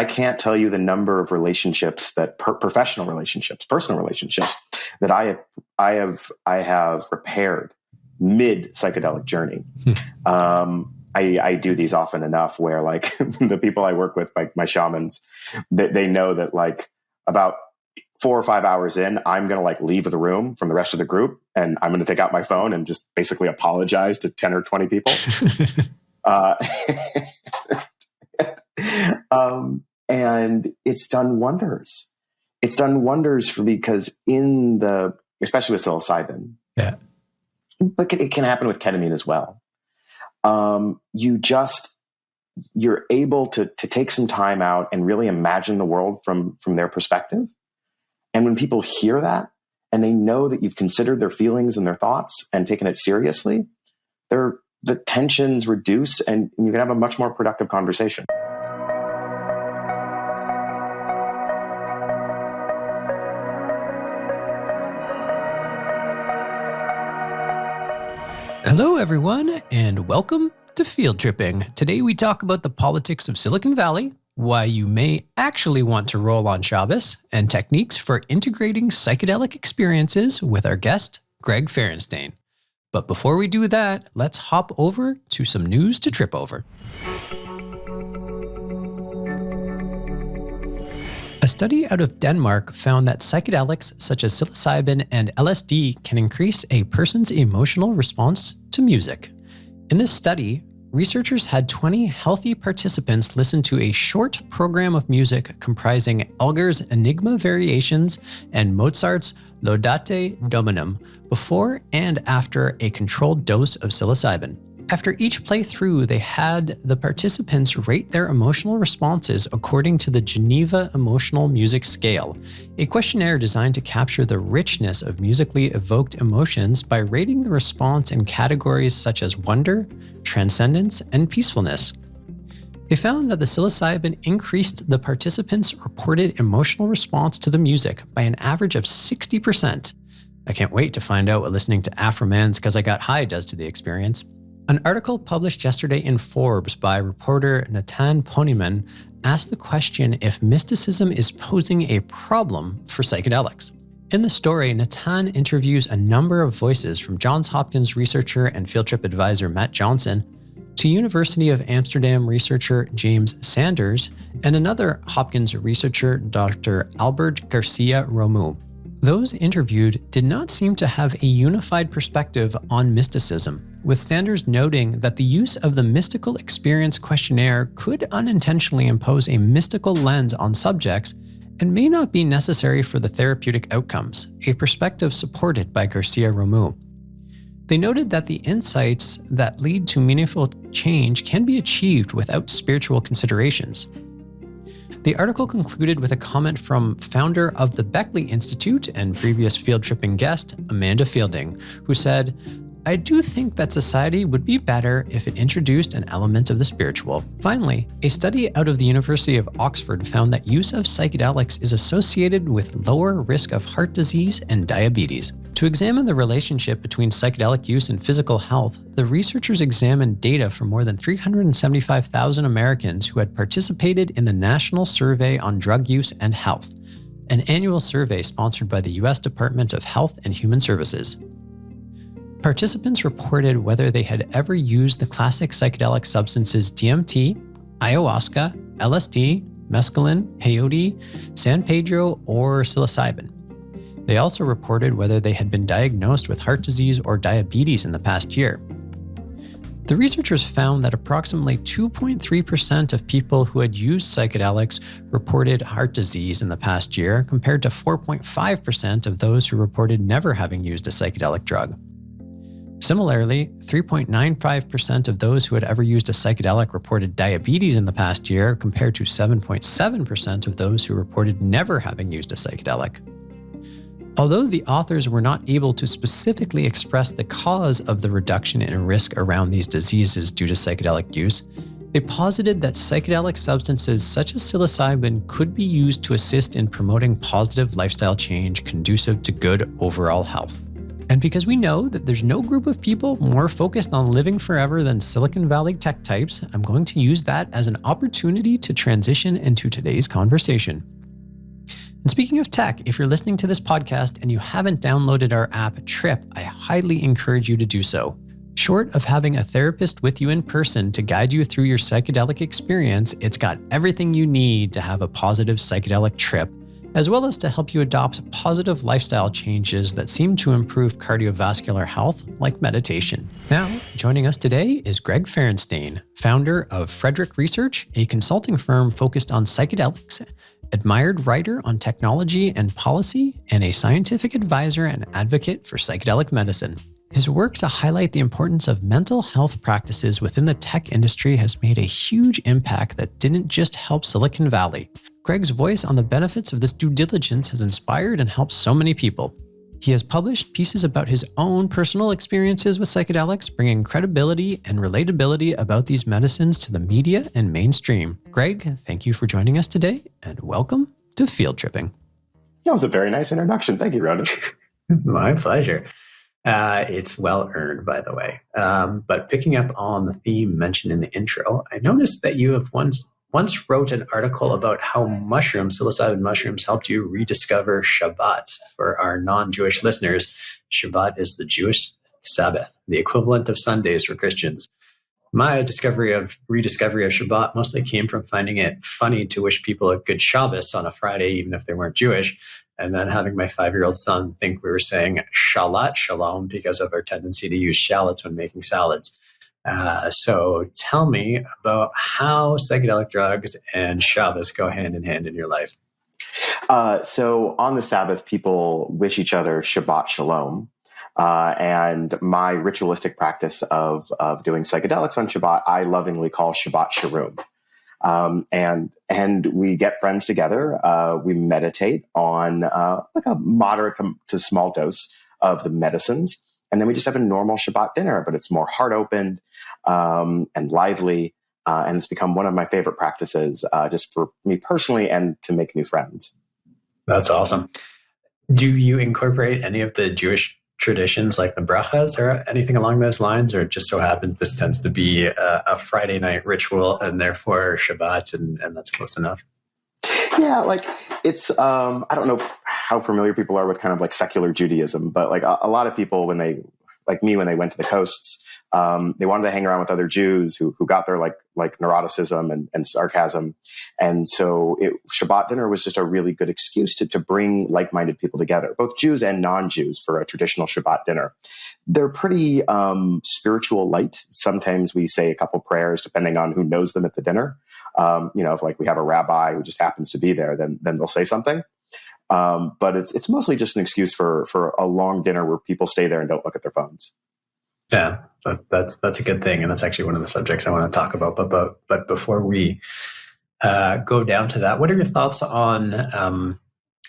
I can't tell you the number of relationships that professional relationships, personal relationships that I have repaired mid psychedelic journey. I do these often enough where like the people I work with, like my shamans, they know that like about 4 or 5 hours in, I'm going to like leave the room from the rest of the group, and I'm going to take out my phone and just basically apologize to 10 or 20 people. And it's done wonders. It's done wonders because especially with psilocybin, but it can happen with ketamine as well. You're able to take some time out and really imagine the world from their perspective. And when people hear that and they know that you've considered their feelings and their thoughts and taken it seriously, the tensions reduce and you can have a much more productive conversation. Hello, everyone, and welcome to Field Tripping. Today we talk about the politics of Silicon Valley, why you may actually want to roll on Shabbos, and techniques for integrating psychedelic experiences with our guest, Greg Ferenstein. But before we do that, let's hop over to some news to trip over. A study out of Denmark found that psychedelics such as psilocybin and LSD can increase a person's emotional response to music. In this study, researchers had 20 healthy participants listen to a short program of music comprising Elgar's Enigma Variations and Mozart's Laudate Dominum before and after a controlled dose of psilocybin. After each playthrough, they had the participants rate their emotional responses according to the Geneva Emotional Music Scale, a questionnaire designed to capture the richness of musically evoked emotions by rating the response in categories such as wonder, transcendence, and peacefulness. They found that the psilocybin increased the participants' reported emotional response to the music by an average of 60%. I can't wait to find out what listening to Afroman's 'Cause I Got High does to the experience. An article published yesterday in Forbes by reporter Natan Poniman asked the question if mysticism is posing a problem for psychedelics. In the story, Natan interviews a number of voices from Johns Hopkins researcher and field trip advisor Matt Johnson to University of Amsterdam researcher James Sanders and another Hopkins researcher, Dr. Albert Garcia Romu. Those interviewed did not seem to have a unified perspective on mysticism, with Sanders noting that the use of the mystical experience questionnaire could unintentionally impose a mystical lens on subjects and may not be necessary for the therapeutic outcomes, a perspective supported by Garcia Romu. They noted that the insights that lead to meaningful change can be achieved without spiritual considerations. The article concluded with a comment from founder of the Beckley Institute and previous field tripping guest, Amanda Fielding, who said, "I do think that society would be better if it introduced an element of the spiritual." Finally, a study out of the University of Oxford found that use of psychedelics is associated with lower risk of heart disease and diabetes. To examine the relationship between psychedelic use and physical health, the researchers examined data from more than 375,000 Americans who had participated in the National Survey on Drug Use and Health, an annual survey sponsored by the U.S. Department of Health and Human Services. Participants reported whether they had ever used the classic psychedelic substances DMT, ayahuasca, LSD, mescaline, peyote, San Pedro, or psilocybin. They also reported whether they had been diagnosed with heart disease or diabetes in the past year. The researchers found that approximately 2.3% of people who had used psychedelics reported heart disease in the past year, compared to 4.5% of those who reported never having used a psychedelic drug. Similarly, 3.95% of those who had ever used a psychedelic reported diabetes in the past year, compared to 7.7% of those who reported never having used a psychedelic. Although the authors were not able to specifically express the cause of the reduction in risk around these diseases due to psychedelic use, they posited that psychedelic substances such as psilocybin could be used to assist in promoting positive lifestyle change conducive to good overall health. And because we know that there's no group of people more focused on living forever than Silicon Valley tech types, I'm going to use that as an opportunity to transition into today's conversation. And speaking of tech, if you're listening to this podcast and you haven't downloaded our app Trip, I highly encourage you to do so. Short of having a therapist with you in person to guide you through your psychedelic experience, it's got everything you need to have a positive psychedelic trip, as well as to help you adopt positive lifestyle changes that seem to improve cardiovascular health, like meditation. Now, joining us today is Greg Ferenstein, founder of Frederick Research, a consulting firm focused on psychedelics, admired writer on technology and policy, and a scientific advisor and advocate for psychedelic medicine. His work to highlight the importance of mental health practices within the tech industry has made a huge impact that didn't just help Silicon Valley. Greg's voice on the benefits of this due diligence has inspired and helped so many people. He has published pieces about his own personal experiences with psychedelics, bringing credibility and relatability about these medicines to the media and mainstream. Greg, thank you for joining us today, and welcome to Field Tripping. That was a very nice introduction. Thank you, Ronan. My pleasure. It's well earned, by the way. But picking up on the theme mentioned in the intro, I noticed that you have once wrote an article about how psilocybin mushrooms, helped you rediscover Shabbat. For our non-Jewish listeners, Shabbat is the Jewish Sabbath, the equivalent of Sundays for Christians. My rediscovery of Shabbat mostly came from finding it funny to wish people a good Shabbos on a Friday, even if they weren't Jewish, and then having my 5-year-old son think we were saying shalat shalom because of our tendency to use shallots when making salads. So tell me about how psychedelic drugs and Shabbos go hand in hand in your life. So on the Sabbath, people wish each other Shabbat shalom. And my ritualistic practice of doing psychedelics on Shabbat, I lovingly call Shabbat Sharoom. And we get friends together. We meditate on like a moderate to small dose of the medicines. And then we just have a normal Shabbat dinner, but it's more heart opened and lively. And it's become one of my favorite practices just for me personally and to make new friends. That's awesome. Do you incorporate any of the Jewish traditions like the brachas or anything along those lines, or it just so happens this tends to be a Friday night ritual and therefore Shabbat and that's close enough? Yeah, like it's, I don't know how familiar people are with kind of like secular Judaism, but like a lot of people when they went to the coasts, they wanted to hang around with other Jews who got their like neuroticism and sarcasm. And so Shabbat dinner was just a really good excuse to bring like-minded people together, both Jews and non-Jews, for a traditional Shabbat dinner. They're pretty spiritual light. Sometimes we say a couple prayers depending on who knows them at the dinner. If like we have a rabbi who just happens to be there, then they'll say something. But it's mostly just an excuse for a long dinner where people stay there and don't look at their phones. Yeah, that's a good thing, and that's actually one of the subjects I want to talk about. But before we go down to that, what are your thoughts on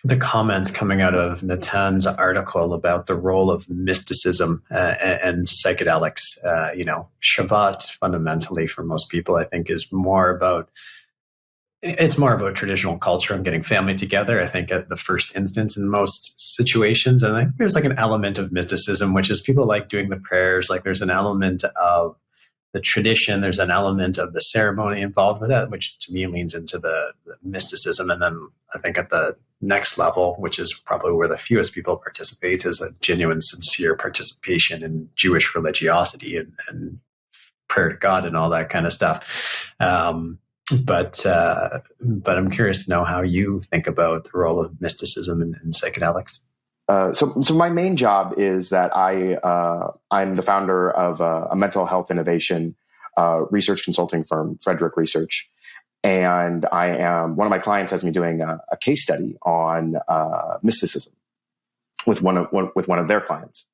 the comments coming out of Natan's article about the role of mysticism and psychedelics? Shabbat fundamentally for most people, I think, is more about traditional culture and getting family together, I think, at the first instance in most situations. And I think there's like an element of mysticism, which is people like doing the prayers. Like there's an element of the tradition. There's an element of the ceremony involved with that, which to me leans into the mysticism. And then I think at the next level, which is probably where the fewest people participate, is a genuine, sincere participation in Jewish religiosity and prayer to God and all that kind of stuff. But I'm curious to know how you think about the role of mysticism in psychedelics. So my main job is that I'm the founder of a mental health innovation research consulting firm, Frederick Research, and one of my clients has me doing a case study on mysticism with one of their clients.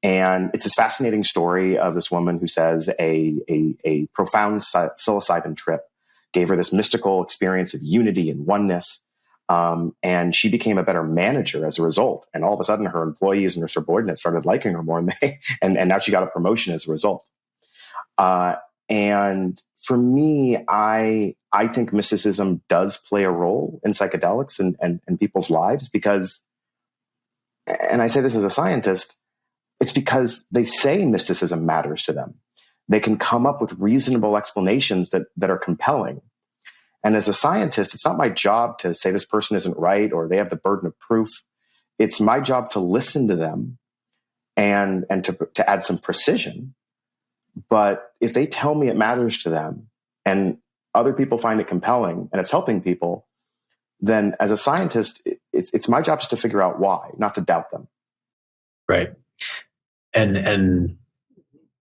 And it's this fascinating story of this woman who says a profound psilocybin trip gave her this mystical experience of unity and oneness. And she became a better manager as a result. And all of a sudden her employees and her subordinates started liking her more. And now she got a promotion as a result. And for me, I think mysticism does play a role in psychedelics and people's lives because, and I say this as a scientist, It's because they say mysticism matters to them. They can come up with reasonable explanations that are compelling. And as a scientist, it's not my job to say this person isn't right or they have the burden of proof. It's my job to listen to them and to add some precision. But if they tell me it matters to them and other people find it compelling and it's helping people, then as a scientist, it's my job just to figure out why, not to doubt them. Right. And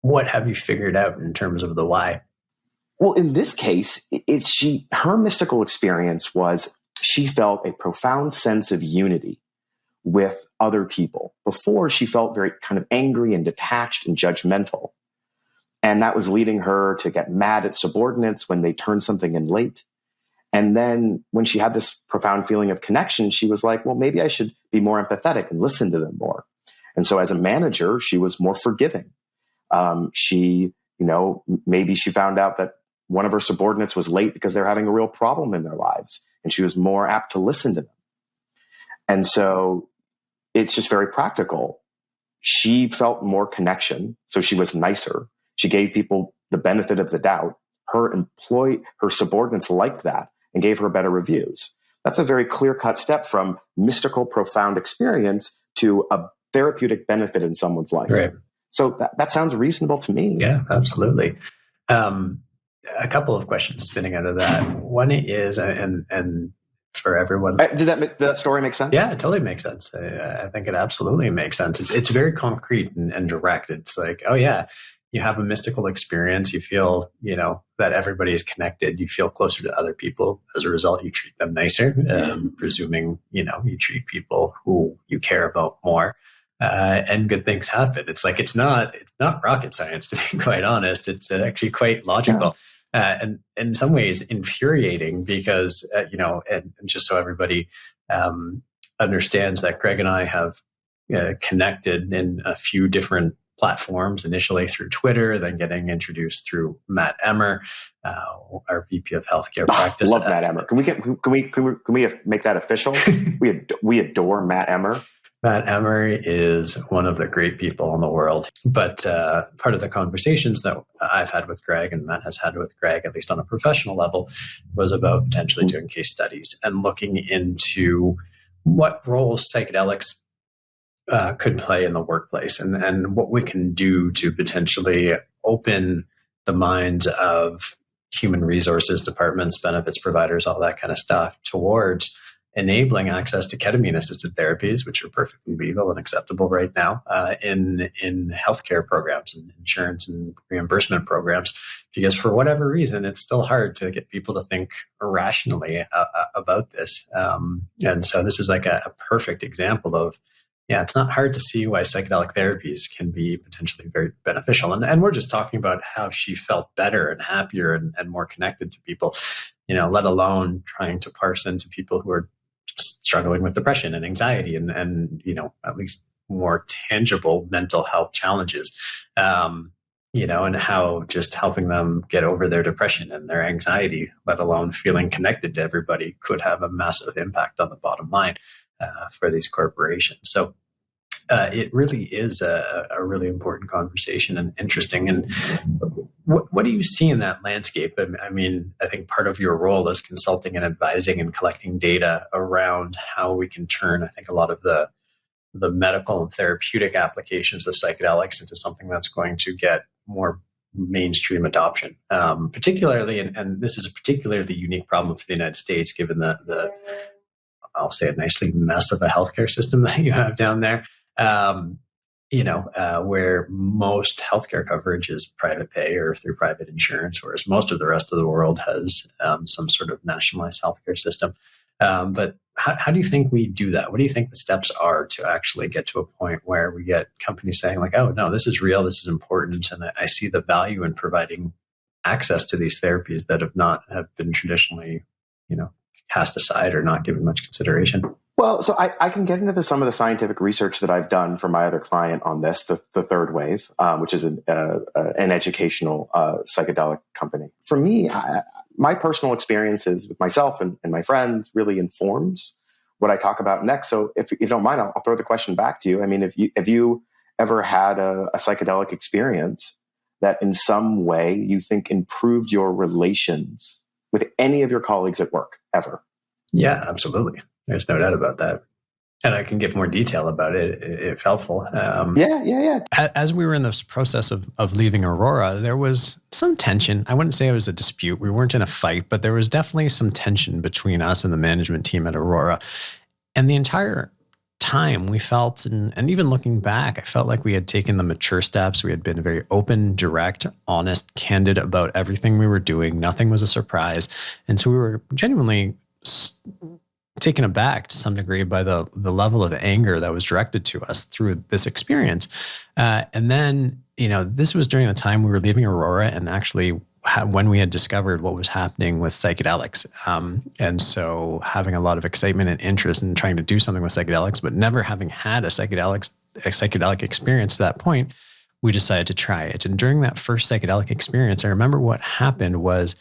what have you figured out in terms of the why? Well, in this case, her mystical experience was she felt a profound sense of unity with other people. Before, she felt very kind of angry and detached and judgmental. And that was leading her to get mad at subordinates when they turned something in late. And then when she had this profound feeling of connection, she was like, well, maybe I should be more empathetic and listen to them more. And so as a manager, she was more forgiving. Maybe she found out that one of her subordinates was late because they're having a real problem in their lives, and she was more apt to listen to them. And so it's just very practical. She felt more connection, so she was nicer. She gave people the benefit of the doubt. Her subordinates liked that and gave her better reviews. That's a very clear-cut step from mystical, profound experience to a therapeutic benefit in someone's life. Right. So that sounds reasonable to me. Yeah, absolutely. A couple of questions spinning out of that. One is, and for everyone, did that story make sense? Yeah, it totally makes sense. I think it absolutely makes sense. It's very concrete and direct. It's like, oh yeah, you have a mystical experience. You feel, that everybody is connected. You feel closer to other people. As a result, you treat them nicer, presuming, you treat people who you care about more. And good things happen. It's like, it's not rocket science, to be quite honest. It's actually quite logical. Yeah. And in some ways infuriating because, and just so everybody understands that Greg and I have connected in a few different platforms, initially through Twitter, then getting introduced through Matt Emmer, our VP of Healthcare Practice. Love Matt Emmer. Can we make that official? We adore Matt Emmer. Matt Emmer is one of the great people in the world. But part of the conversations that I've had with Greg and Matt has had with Greg, at least on a professional level, was about potentially doing case studies and looking into what roles psychedelics could play in the workplace and what we can do to potentially open the minds of human resources departments, benefits providers, all that kind of stuff towards enabling access to ketamine-assisted therapies, which are perfectly legal and acceptable right now in healthcare programs and insurance and reimbursement programs. Because for whatever reason, it's still hard to get people to think rationally about this. And so this is like a perfect example of, it's not hard to see why psychedelic therapies can be potentially very beneficial. And we're just talking about how she felt better and happier and more connected to people, let alone trying to parse into people who are struggling with depression and anxiety and at least more tangible mental health challenges, and how just helping them get over their depression and their anxiety, let alone feeling connected to everybody, could have a massive impact on the bottom line for these corporations. So it really is a really important conversation and interesting. And what do you see in that landscape? I mean, I think part of your role is consulting and advising and collecting data around how we can turn, I think, a lot of the medical and therapeutic applications of psychedelics into something that's going to get more mainstream adoption, particularly, and this is a particularly unique problem for the United States, given the I'll say it nicely, mess of a healthcare system that you have down there. Where most healthcare coverage is private pay or through private insurance, whereas most of the rest of the world has some sort of nationalized healthcare system. But how do you think we do that? What do you think the steps are to actually get to a point where we get companies saying like, oh, no, this is real, this is important, and I see the value in providing access to these therapies that have been traditionally, cast aside or not given much consideration? Well, so I can get into some of the scientific research that I've done for my other client on this, the third wave, which is an educational psychedelic company. For me, my personal experiences with myself and my friends really informs what I talk about next. So if you don't mind, I'll throw the question back to you. I mean, if you ever had a psychedelic experience that in some way you think improved your relations with any of your colleagues at work ever? Yeah, absolutely. There's no doubt about that. And I can give more detail about it if helpful. Yeah. As we were in this process of leaving Aurora, there was some tension. I wouldn't say it was a dispute. We weren't in a fight, but there was definitely some tension between us and the management team at Aurora. And the entire time we felt, and even looking back, I felt like we had taken the mature steps. We had been very open, direct, honest, candid about everything we were doing. Nothing was a surprise. And so we were genuinely taken aback to some degree by the level of anger that was directed to us through this experience. And then, this was during the time we were leaving Aurora and actually when we had discovered what was happening with psychedelics. And so having a lot of excitement and interest in trying to do something with psychedelics, but never having had a psychedelic experience to that point, we decided to try it. And during that first psychedelic experience, I remember what happened was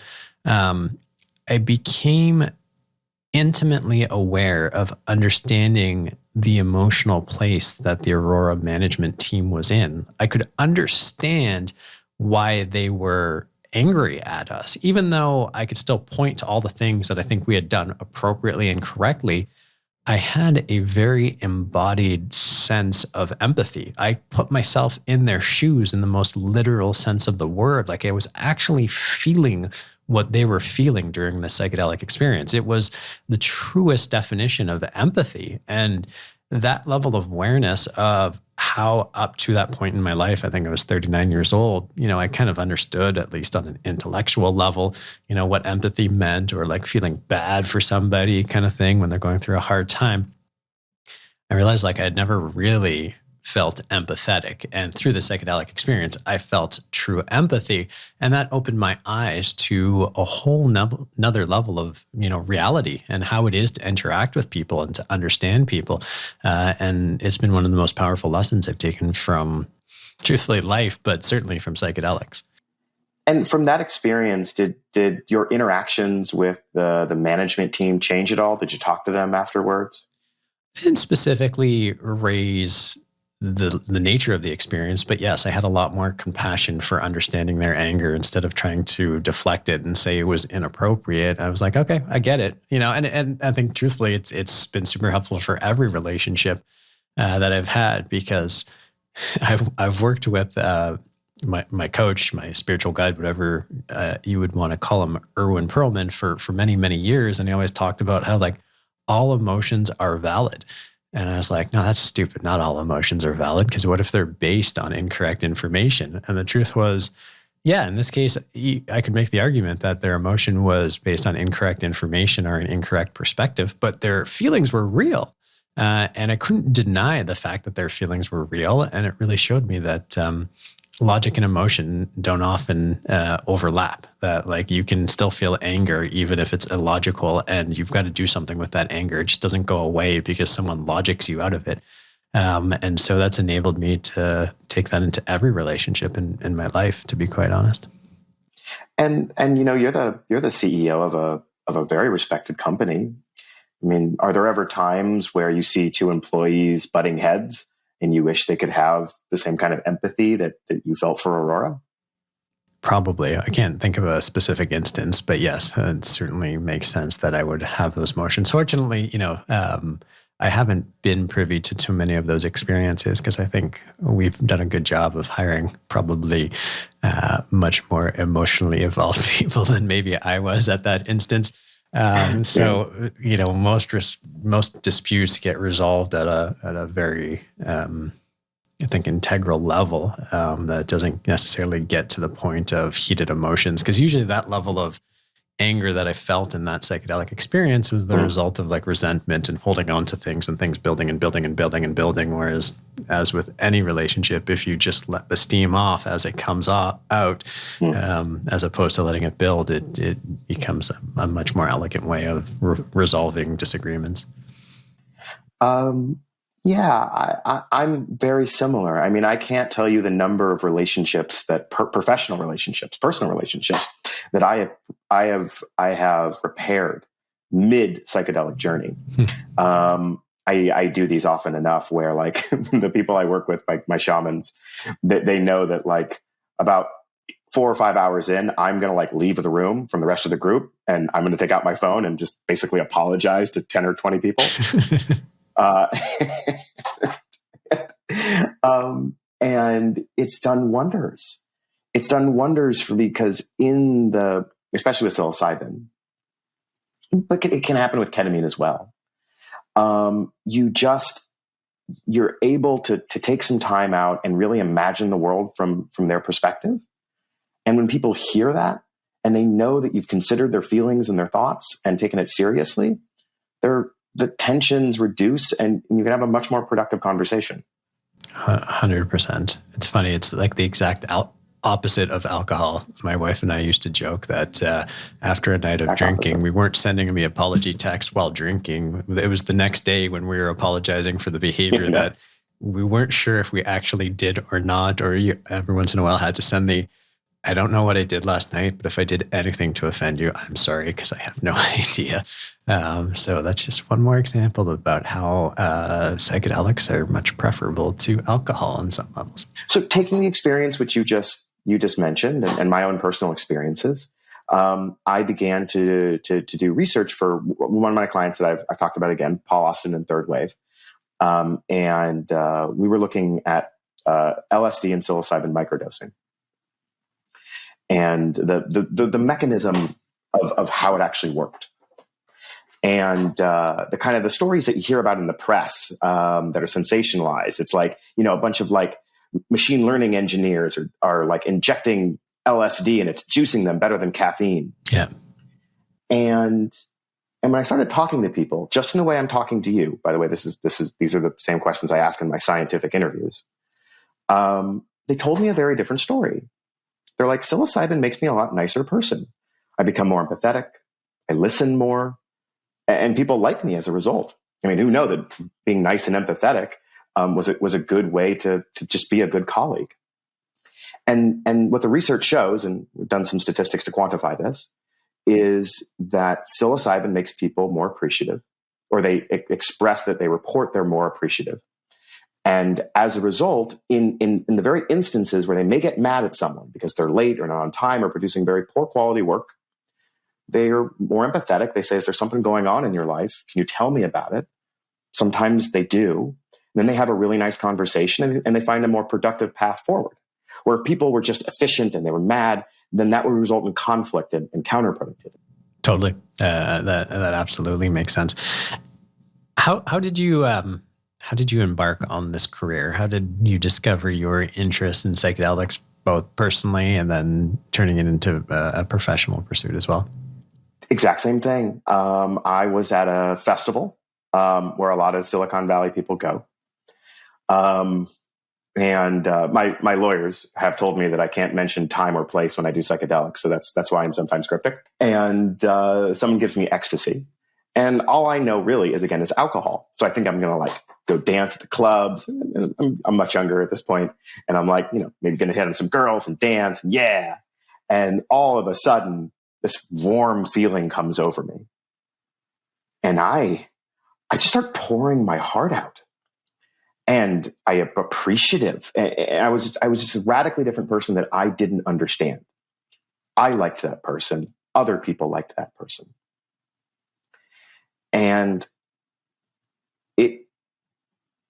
I became intimately aware of understanding the emotional place that the Aurora management team was in. I could understand why they were angry at us, even though I could still point to all the things that I think we had done appropriately and correctly. I had a very embodied sense of empathy. I put myself in their shoes in the most literal sense of the word. Like I was actually feeling what they were feeling during the psychedelic experience. It was the truest definition of empathy. And that level of awareness of how up to that point in my life, I think I was 39 years old, I kind of understood, at least on an intellectual level, what empathy meant, or like feeling bad for somebody kind of thing when they're going through a hard time. I realized like I had never really felt empathetic. And through the psychedelic experience, I felt true empathy. And that opened my eyes to a whole another level of, reality and how it is to interact with people and to understand people. And it's been one of the most powerful lessons I've taken from, truthfully, life, but certainly from psychedelics. And from that experience, did your interactions with the management team change at all? Did you talk to them afterwards? I didn't specifically raise the nature of the experience, but yes, I had a lot more compassion for understanding their anger instead of trying to deflect it and say it was inappropriate. I was like, okay, I get it, and I think truthfully, it's been super helpful for every relationship that I've had, because I've worked with my coach, my spiritual guide, whatever you would want to call him, Erwin Perlman, for many, many years, and he always talked about how like all emotions are valid. And I was like, no, that's stupid. Not all emotions are valid, because what if they're based on incorrect information? And the truth was, yeah, in this case, I could make the argument that their emotion was based on incorrect information or an incorrect perspective, but their feelings were real. And I couldn't deny the fact that their feelings were real. And it really showed me that logic and emotion don't often overlap, that like you can still feel anger even if it's illogical, and you've got to do something with that anger. It just doesn't go away because someone logics you out of it. And so that's enabled me to take that into every relationship in my life, to be quite honest. And you're the CEO of a very respected company. I mean, are there ever times where you see two employees butting heads and you wish they could have the same kind of empathy that you felt for Aurora? Probably. I can't think of a specific instance, but yes, it certainly makes sense that I would have those emotions. Fortunately, I haven't been privy to too many of those experiences, because I think we've done a good job of hiring probably much more emotionally evolved people than maybe I was at that instance. So, most disputes get resolved at a very, I think, integral level that doesn't necessarily get to the point of heated emotions. Because usually that level of anger that I felt in that psychedelic experience was the result of like resentment and holding on to things and things building and building and building and building. Whereas, as with any relationship, if you just let the steam off as it comes out, as opposed to letting it build, it becomes a much more elegant way of resolving disagreements. Yeah, I'm very similar. I mean, I can't tell you the number of relationships that professional relationships, personal relationships that I have repaired mid psychedelic journey. I do these often enough where like the people I work with, like my shamans, they know that like about 4 or 5 hours in, I'm going to like leave the room from the rest of the group, and I'm going to take out my phone and just basically apologize to 10 or 20 people. And it's done wonders. It's done wonders because especially with psilocybin, but it can happen with ketamine as well. You're able to take some time out and really imagine the world from their perspective. And when people hear that and they know that you've considered their feelings and their thoughts and taken it seriously, the tensions reduce and you can have a much more productive conversation. 100%. It's funny. It's like the exact opposite of alcohol. My wife and I used to joke that after a night of drinking, we weren't sending the apology text while drinking. It was the next day when we were apologizing for the behavior that we weren't sure if we actually did or not, or every once in a while had to send I don't know what I did last night, but if I did anything to offend you, I'm sorry, because I have no idea. So that's just one more example about how psychedelics are much preferable to alcohol on some levels. So taking the experience which you just mentioned and my own personal experiences, I began to do research for one of my clients that I've talked about again, Paul Austin and Third Wave. And we were looking at LSD and psilocybin microdosing. And the mechanism of how it actually worked, and the kind of the stories that you hear about in the press that are sensationalized. It's like, a bunch of like machine learning engineers are like injecting LSD and it's juicing them better than caffeine. Yeah. And when I started talking to people, just in the way I'm talking to you, by the way, these are the same questions I ask in my scientific interviews. They told me a very different story. They're like, psilocybin makes me a lot nicer person. I become more empathetic. I listen more. And people like me as a result. I mean, who know that being nice and empathetic was a good way to just be a good colleague. And what the research shows, and we've done some statistics to quantify this, is that psilocybin makes people more appreciative, or they express that they report they're more appreciative. And as a result, in the very instances where they may get mad at someone because they're late or not on time or producing very poor quality work, they are more empathetic. They say, is there something going on in your life? Can you tell me about it? Sometimes they do. And then they have a really nice conversation and they find a more productive path forward. Where if people were just efficient and they were mad, then that would result in conflict and counterproductivity. Totally. That absolutely makes sense. How did you embark on this career? How did you discover your interest in psychedelics, both personally and then turning it into a professional pursuit as well? Exact same thing. I was at a festival where a lot of Silicon Valley people go. And my lawyers have told me that I can't mention time or place when I do psychedelics. So that's why I'm sometimes cryptic. And someone gives me ecstasy. And all I know really is alcohol. So I think I'm going to like go dance at the clubs. And I'm much younger at this point. And I'm like, maybe going to hit on some girls and dance. And yeah. And all of a sudden, this warm feeling comes over me. And I just start pouring my heart out. And I am appreciative. And I was just a radically different person that I didn't understand. I liked that person. Other people liked that person. And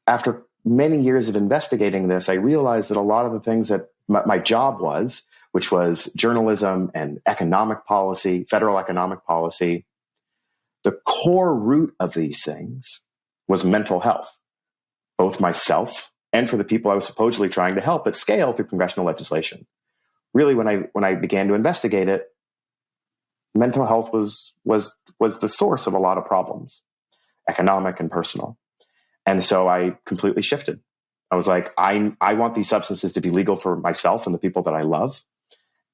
after many years of investigating this, I realized that a lot of the things that my job was, which was journalism and economic policy, federal economic policy, the core root of these things was mental health, both myself and for the people I was supposedly trying to help at scale through congressional legislation. Really, when I began to investigate it, mental health was the source of a lot of problems, economic and personal. And so I completely shifted. I was like, I want these substances to be legal for myself and the people that I love.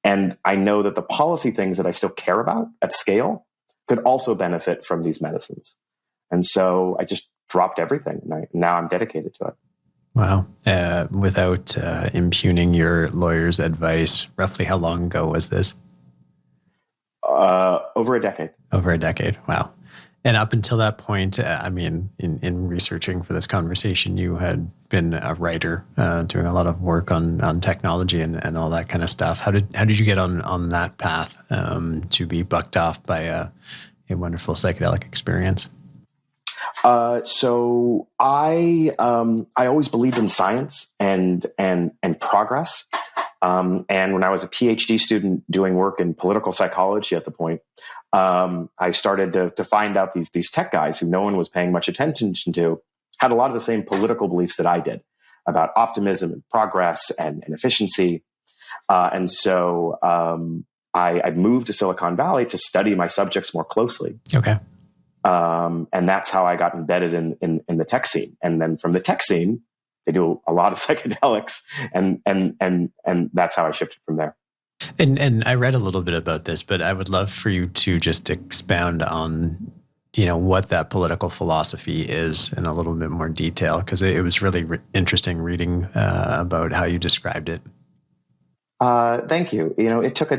And I know that the policy things that I still care about at scale could also benefit from these medicines. And so I just dropped everything. And now I'm dedicated to it. Wow. Without impugning your lawyer's advice, roughly how long ago was this? Over a decade. Over a decade. Wow. And up until that point, I mean, in researching for this conversation, you had been a writer, doing a lot of work on technology and all that kind of stuff. How did you get on that path, to be bucked off by a wonderful psychedelic experience? So I always believed in science and progress. And when I was a PhD student doing work in political psychology at the point, I started to find out these tech guys who no one was paying much attention to had a lot of the same political beliefs that I did about optimism and progress and efficiency. And so I moved to Silicon Valley to study my subjects more closely. Okay. And that's how I got embedded in the tech scene. And then from the tech scene, they do a lot of psychedelics, and that's how I shifted from there. And I read a little bit about this, but I would love for you to just expound on, what that political philosophy is in a little bit more detail, because it was really interesting reading about how you described it. Thank you. It took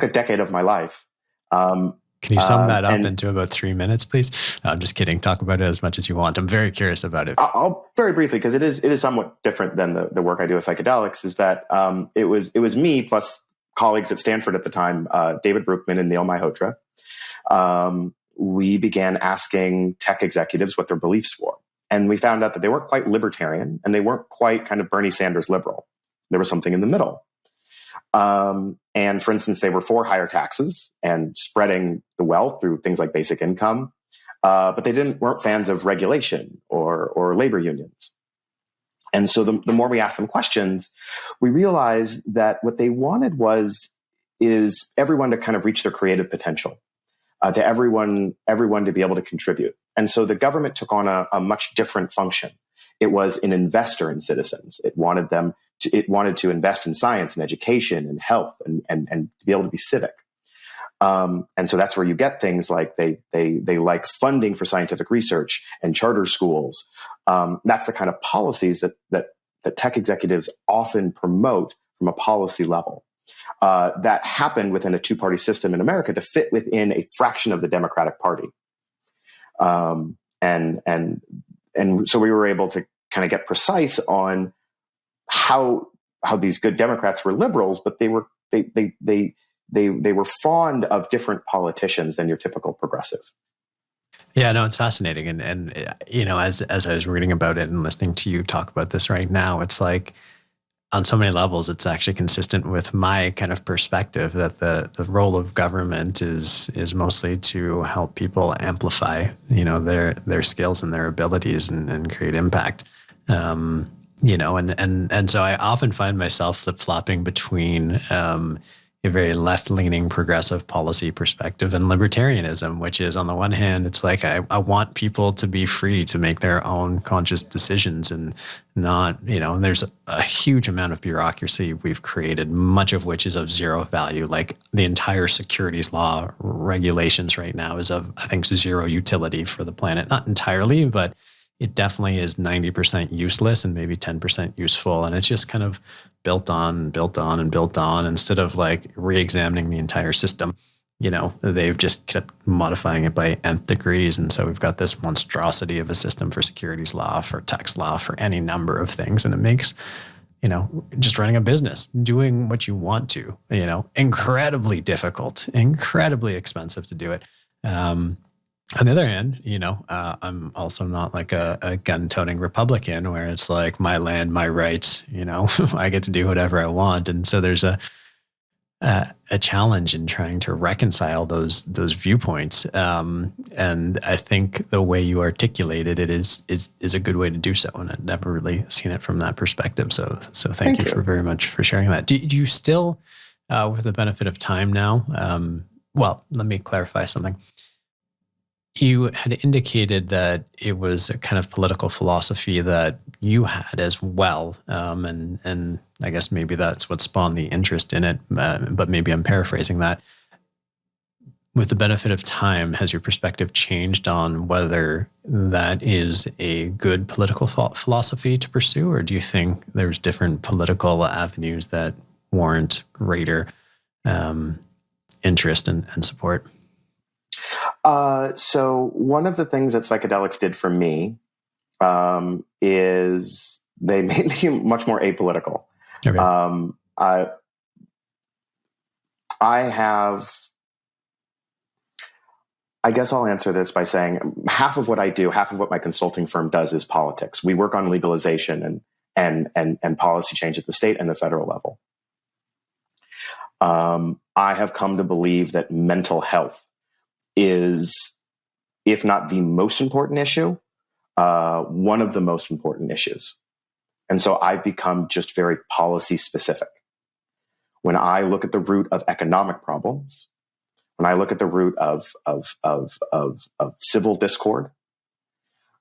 a decade of my life. Can you sum that up into about 3 minutes, please? I'm just kidding. Talk about it as much as you want. I'm very curious about it. I'll very briefly, because it is somewhat different than the work I do with psychedelics. Is that it was me plus colleagues at Stanford at the time, David Brookman and Neil Malhotra. We began asking tech executives what their beliefs were, and we found out that they weren't quite libertarian, and they weren't quite kind of Bernie Sanders liberal. There was something in the middle. And for instance, they were for higher taxes and spreading the wealth through things like basic income, but they weren't fans of regulation or labor unions. And so the more we asked them questions, we realized that what they wanted is everyone to kind of reach their creative potential, to everyone to be able to contribute. And so the government took on a much different function. It was an investor in citizens. It wanted to invest in science and education and health and to be able to be civic. And so that's where you get things like they like funding for scientific research and charter schools. That's the kind of policies that tech executives often promote from a policy level. That happened within a two-party system in America to fit within a fraction of the Democratic Party. And so we were able to kind of get precise on how these good Democrats were liberals, but they were fond of different politicians than your typical progressive. Yeah, no, it's fascinating. And as I was reading about it and listening to you talk about this right now, it's like on so many levels, it's actually consistent with my kind of perspective that the role of government is mostly to help people amplify, their skills and their abilities and create impact. And so I often find myself flip-flopping between a very left-leaning progressive policy perspective and libertarianism, which is on the one hand, it's like I want people to be free to make their own conscious decisions and not, there's a huge amount of bureaucracy we've created, much of which is of zero value. Like the entire securities law regulations right now is of, I think, zero utility for the planet. Not entirely, but it definitely is 90% useless and maybe 10% useful. And it's just kind of built on instead of like re-examining the entire system. They've just kept modifying it by nth degrees. And so we've got this monstrosity of a system for securities law, for tax law, for any number of things. And it makes, just running a business, doing what you want to, incredibly difficult, incredibly expensive to do it. On the other hand, I'm also not like a gun-toting Republican where it's like my land, my rights, I get to do whatever I want. And so there's a challenge in trying to reconcile those viewpoints. And I think the way you articulated it is a good way to do so. And I've never really seen it from that perspective. So thank you for very much for sharing that. Do you still, with the benefit of time now, well, let me clarify something. You had indicated that it was a kind of political philosophy that you had as well. And I guess maybe that's what spawned the interest in it, but maybe I'm paraphrasing that. With the benefit of time, has your perspective changed on whether that is a good political philosophy to pursue, or do you think there's different political avenues that warrant greater interest and support? So one of the things that psychedelics did for me is they made me much more apolitical. Okay. I guess I'll answer this by saying half of what I do, half of what my consulting firm does is politics. We work on legalization and policy change at the state and the federal level. I have come to believe that mental health is, if not the most important issue, one of the most important issues. And so I've become just very policy specific. When I look at the root of economic problems, when I look at the root of civil discord,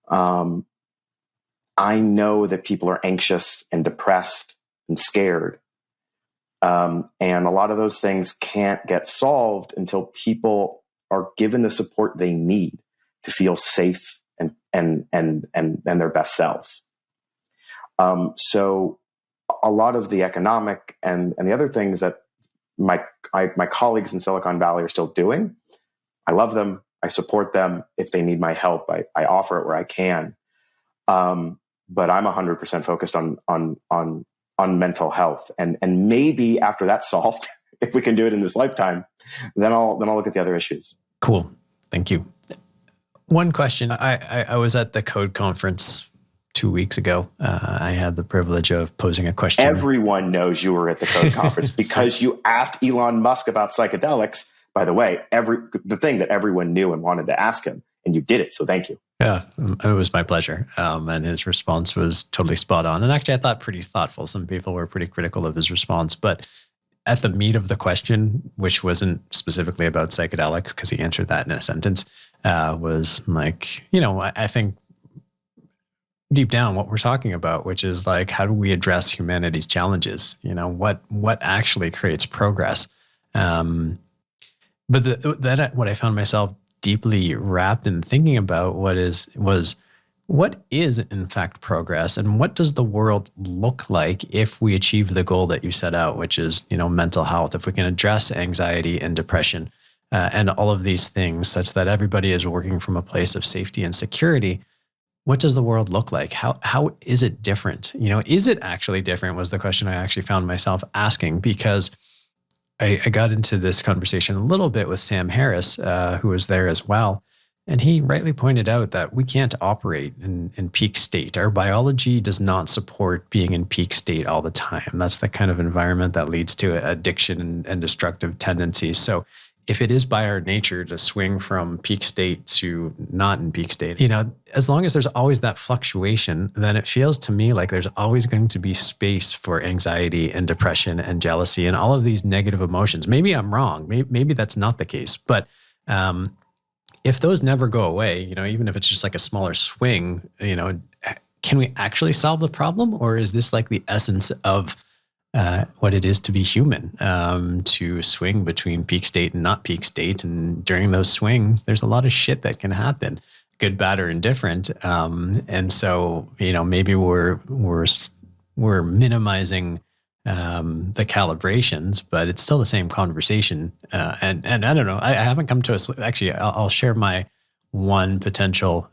I know that people are anxious and depressed and scared. And a lot of those things can't get solved until people are given the support they need to feel safe and their best selves. So a lot of the economic and the other things that my colleagues in Silicon Valley are still doing, I love them. I support them. If they need my help, I offer it where I can. But I'm 100% focused on mental health, and maybe after that's solved, if we can do it in this lifetime, then I'll look at the other issues. Cool. Thank you. One question. I was at the Code conference 2 weeks ago. I had the privilege of posing a question. Everyone knows you were at the Code conference because you asked Elon Musk about psychedelics. By the way, the thing that everyone knew and wanted to ask him, and you did it. So thank you. Yeah, it was my pleasure. And his response was totally spot on. And actually, I thought pretty thoughtful. Some people were pretty critical of his response, but at the meat of the question, which wasn't specifically about psychedelics, because he answered that in a sentence, was like, I think deep down what we're talking about, which is like, how do we address humanity's challenges? What actually creates progress? But what I found myself deeply wrapped in thinking about was what is in fact progress, and what does the world look like if we achieve the goal that you set out, which is, mental health, if we can address anxiety and depression and all of these things such that everybody is working from a place of safety and security. What does the world look like? How is it different? Is it actually different was the question I actually found myself asking, because I got into this conversation a little bit with Sam Harris, who was there as well. And he rightly pointed out that we can't operate in peak state. Our biology does not support being in peak state all the time. That's the kind of environment that leads to addiction and destructive tendencies. So if it is by our nature to swing from peak state to not in peak state, as long as there's always that fluctuation, then it feels to me like there's always going to be space for anxiety and depression and jealousy and all of these negative emotions. Maybe I'm wrong. Maybe that's not the case. But if those never go away, even if it's just like a smaller swing, can we actually solve the problem? Or is this like the essence of what it is to be human, to swing between peak state and not peak state? And during those swings, there's a lot of shit that can happen, good, bad, or indifferent. And so, maybe we're minimizing the calibrations, but it's still the same conversation. And I don't know, I haven't come to actually, I'll share my one potential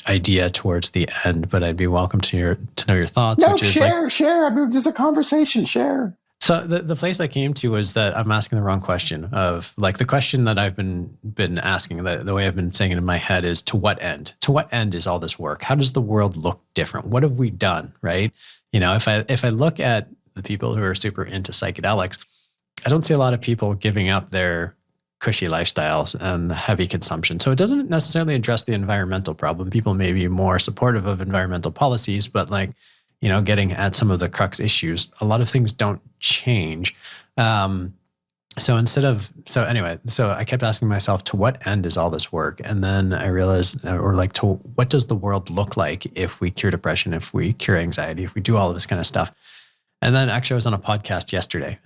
idea towards the end, but I'd be welcome to know your thoughts. No, share. I mean, just a conversation. Share. So the place I came to was that I'm asking the wrong question. Of like the question that I've been asking, the way I've been saying it in my head is, to what end? To what end is all this work? How does the world look different? What have we done? Right? If I look at the people who are super into psychedelics, I don't see a lot of people giving up their cushy lifestyles and heavy consumption. So it doesn't necessarily address the environmental problem. People may be more supportive of environmental policies, but getting at some of the crux issues, a lot of things don't change. So I kept asking myself, to what end is all this work? And then I realized, what does the world look like if we cure depression, if we cure anxiety, if we do all of this kind of stuff? And then actually I was on a podcast yesterday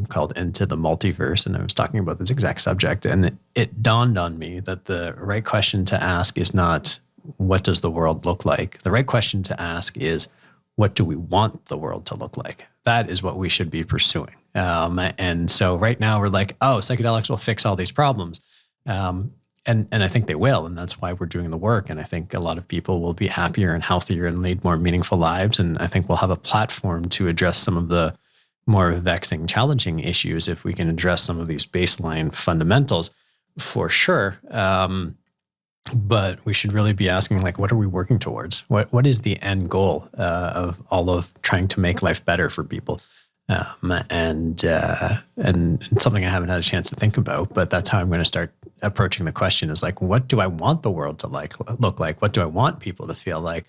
called Into the Multiverse, and I was talking about this exact subject. And it dawned on me that the right question to ask is not, what does the world look like? The right question to ask is, what do we want the world to look like? That is what we should be pursuing. And so right now we're like, oh, psychedelics will fix all these problems. And I think they will, and that's why we're doing the work. And I think a lot of people will be happier and healthier and lead more meaningful lives. And I think we'll have a platform to address some of the more vexing, challenging issues if we can address some of these baseline fundamentals, for sure. But we should really be asking, like, what are we working towards? What is the end goal of all of trying to make life better for people? And it's something I haven't had a chance to think about, but that's how I'm going to start approaching the question, is like, what do I want the world to look like? What do I want people to feel like?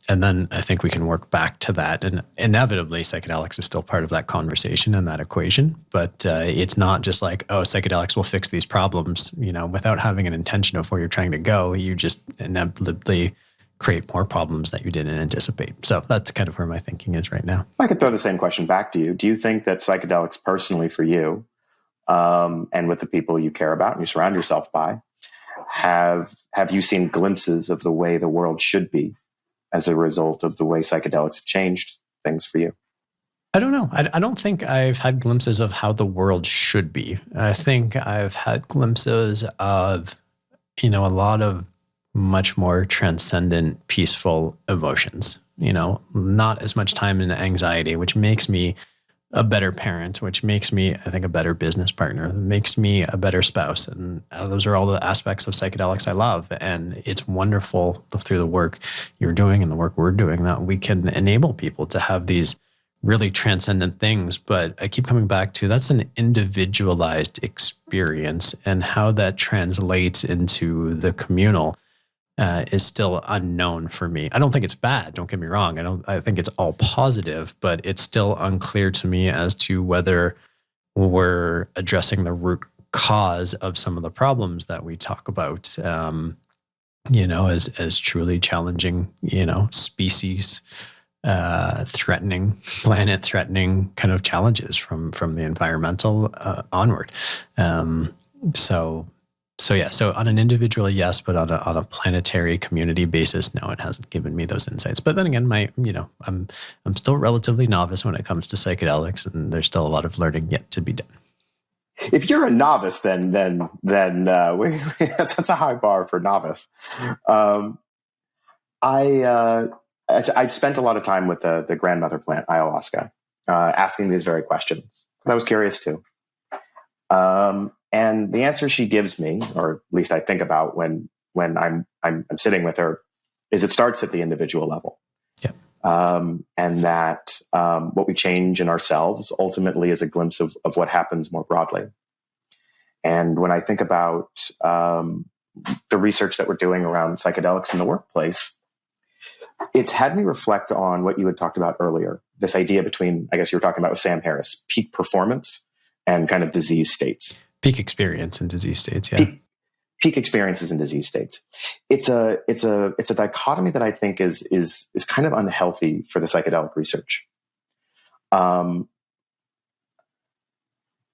And then I think we can work back to that. And inevitably, psychedelics is still part of that conversation and that equation. But it's not just like, oh, psychedelics will fix these problems, without having an intention of where you're trying to go. You just inevitably create more problems that you didn't anticipate. So that's kind of where my thinking is right now. I could throw the same question back to you. Do you think that psychedelics personally for you, and with the people you care about and you surround yourself by, have you seen glimpses of the way the world should be as a result of the way psychedelics have changed things for you? I don't know. I don't think I've had glimpses of how the world should be. I think I've had glimpses of, a lot of much more transcendent, peaceful emotions, not as much time in anxiety, which makes me a better parent, which makes me, I think, a better business partner, makes me a better spouse. And those are all the aspects of psychedelics I love. And it's wonderful through the work you're doing and the work we're doing that we can enable people to have these really transcendent things. But I keep coming back to, that's an individualized experience, and how that translates into the communal is still unknown for me. I don't think it's bad. Don't get me wrong. I think it's all positive, but it's still unclear to me as to whether we're addressing the root cause of some of the problems that we talk about, as truly challenging, species threatening, planet threatening kind of challenges from the environmental onward. So on an individual, yes, but on a planetary community basis, no, it hasn't given me those insights. But then again, I'm still relatively novice when it comes to psychedelics, and there's still a lot of learning yet to be done. If you're a novice, then that's a high bar for novice. I've spent a lot of time with the grandmother plant, ayahuasca, asking these very questions. I was curious too. And the answer she gives me, or at least I think about when I'm sitting with her, is it starts at the individual level. Yeah. And that what we change in ourselves ultimately is a glimpse of what happens more broadly. And when I think about the research that we're doing around psychedelics in the workplace, it's had me reflect on what you had talked about earlier, this idea between, I guess you were talking about with Sam Harris, peak performance and kind of disease states. Peak experience and disease states, yeah. Peak experiences and disease states. It's a dichotomy that I think is kind of unhealthy for the psychedelic research.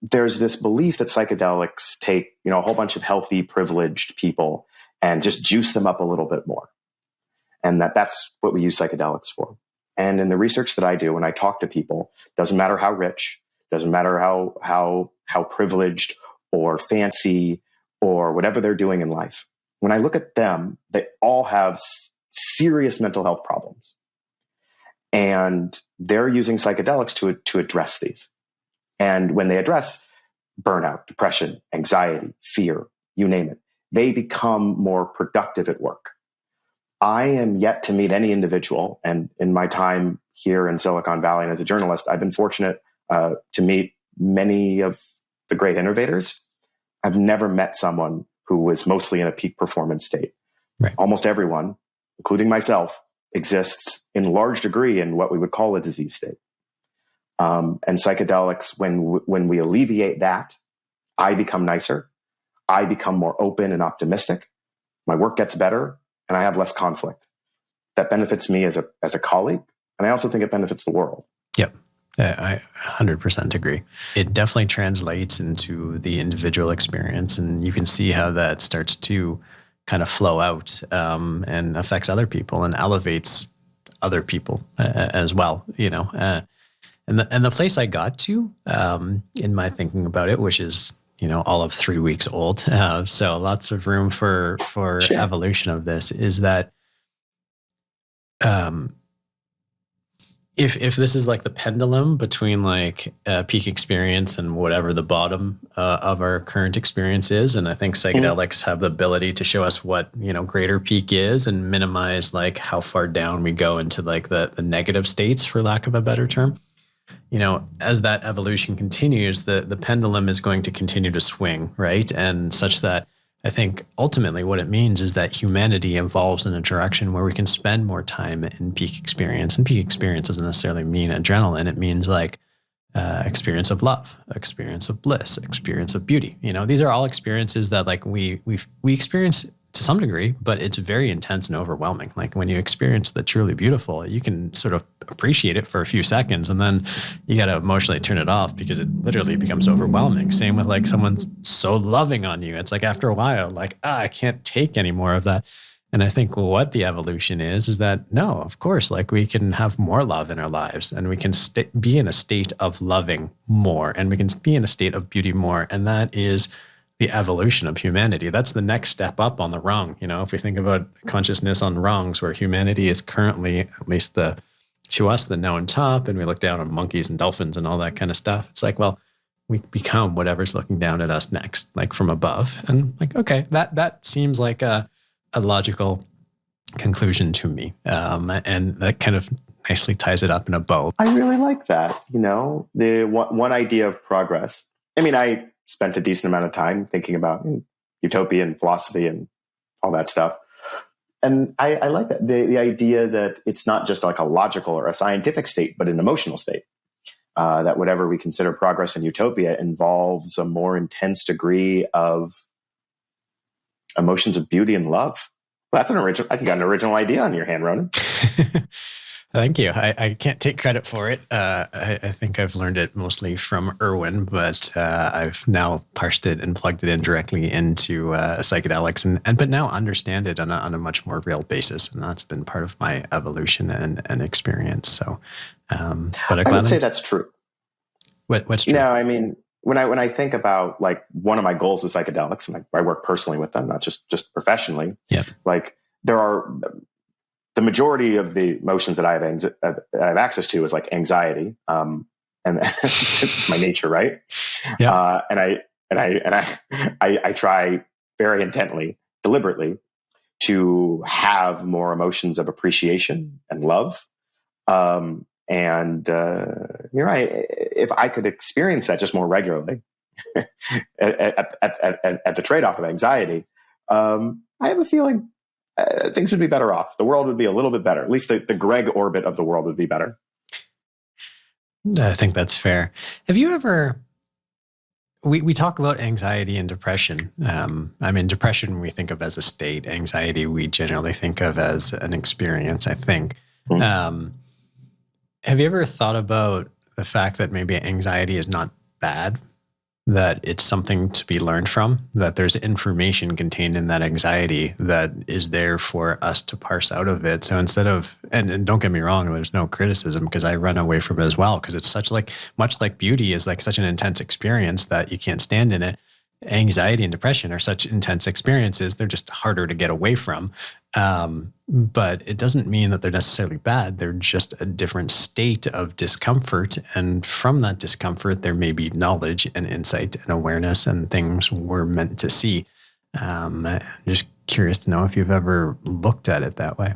There's this belief that psychedelics take, a whole bunch of healthy, privileged people and just juice them up a little bit more. And that's what we use psychedelics for. And in the research that I do, when I talk to people, doesn't matter how rich, doesn't matter how privileged or fancy or whatever they're doing in life. When I look at them, they all have serious mental health problems. And they're using psychedelics to address these. And when they address burnout, depression, anxiety, fear, you name it, they become more productive at work. I am yet to meet any individual, and in my time here in Silicon Valley and as a journalist, I've been fortunate to meet many of the great innovators. I've never met someone who was mostly in a peak performance state. Right. Almost everyone, including myself, exists in large degree in what we would call a disease state. And psychedelics, when we alleviate that, I become nicer. I become more open and optimistic. My work gets better, and I have less conflict. That benefits me as a colleague, and I also think it benefits the world. Yep. I 100% agree. It definitely translates into the individual experience, and you can see how that starts to kind of flow out and affects other people and elevates other people as well, And the place I got to in my thinking about it, which is, all of 3 weeks old. So lots of room for Sure. evolution of this. Is that if this is like the pendulum between like peak experience and whatever the bottom of our current experience is, and I think psychedelics have the ability to show us what greater peak is and minimize like how far down we go into like the negative states, for lack of a better term. As that evolution continues, the pendulum is going to continue to swing, right? And such that I think ultimately what it means is that humanity evolves in a direction where we can spend more time in peak experience. And peak experience doesn't necessarily mean adrenaline. It means like experience of love, experience of bliss, experience of beauty. These are all experiences that like we experience to some degree, but it's very intense and overwhelming. Like when you experience the truly beautiful, you can sort of appreciate it for a few seconds, and then you got to emotionally turn it off because it literally becomes overwhelming. Same with like someone's so loving on you. It's like after a while, like, I can't take any more of that. And I think what the evolution is that no, of course, like we can have more love in our lives, and we can be in a state of loving more, and we can be in a state of beauty more. And that is the evolution of humanity. That's the next step up on the rung. If we think about consciousness on rungs, where humanity is currently, at least to us, the known top, and we look down on monkeys and dolphins and all that kind of stuff. It's like, well, we become whatever's looking down at us next, like from above. And like, okay, that seems like a logical conclusion to me. And that kind of nicely ties it up in a bow. I really like that. The one idea of progress. I mean, I spent a decent amount of time thinking about utopian philosophy and all that stuff. And I like that. The idea that it's not just like a logical or a scientific state, but an emotional state. That whatever we consider progress in utopia involves a more intense degree of emotions of beauty and love. Well, that's I think, an original idea on your hand, Ronan. Thank you. I can't take credit for it. I think I've learned it mostly from Irwin, but I've now parsed it and plugged it in directly into psychedelics, but now understand it on a much more real basis, and that's been part of my evolution and experience. So, but I would say that's true. What's true? No, I mean, when I think about like one of my goals with psychedelics, and I work personally with them, not just professionally. Yeah. Like there are. The majority of the emotions that I have access to is like anxiety, and it's my nature, right? Yeah. I try very intently, deliberately, to have more emotions of appreciation and love. And you're right. If I could experience that just more regularly, at the trade-off of anxiety, I have a feeling. Things would be better off. The world would be a little bit better. At least the Greg orbit of the world would be better. I think that's fair. Have you ever, we talk about anxiety and depression. Depression we think of as a state. Anxiety we generally think of as an experience, I think. Mm-hmm. Have you ever thought about the fact that maybe anxiety is not bad? That it's something to be learned from, that there's information contained in that anxiety that is there for us to parse out of it. So instead of, and don't get me wrong, there's no criticism because I run away from it as well, because it's much like beauty is like such an intense experience that you can't stand in it. Anxiety and depression are such intense experiences. They're just harder to get away from. But it doesn't mean that they're necessarily bad. They're just a different state of discomfort. And from that discomfort, there may be knowledge and insight and awareness and things we're meant to see. I'm just curious to know if you've ever looked at it that way.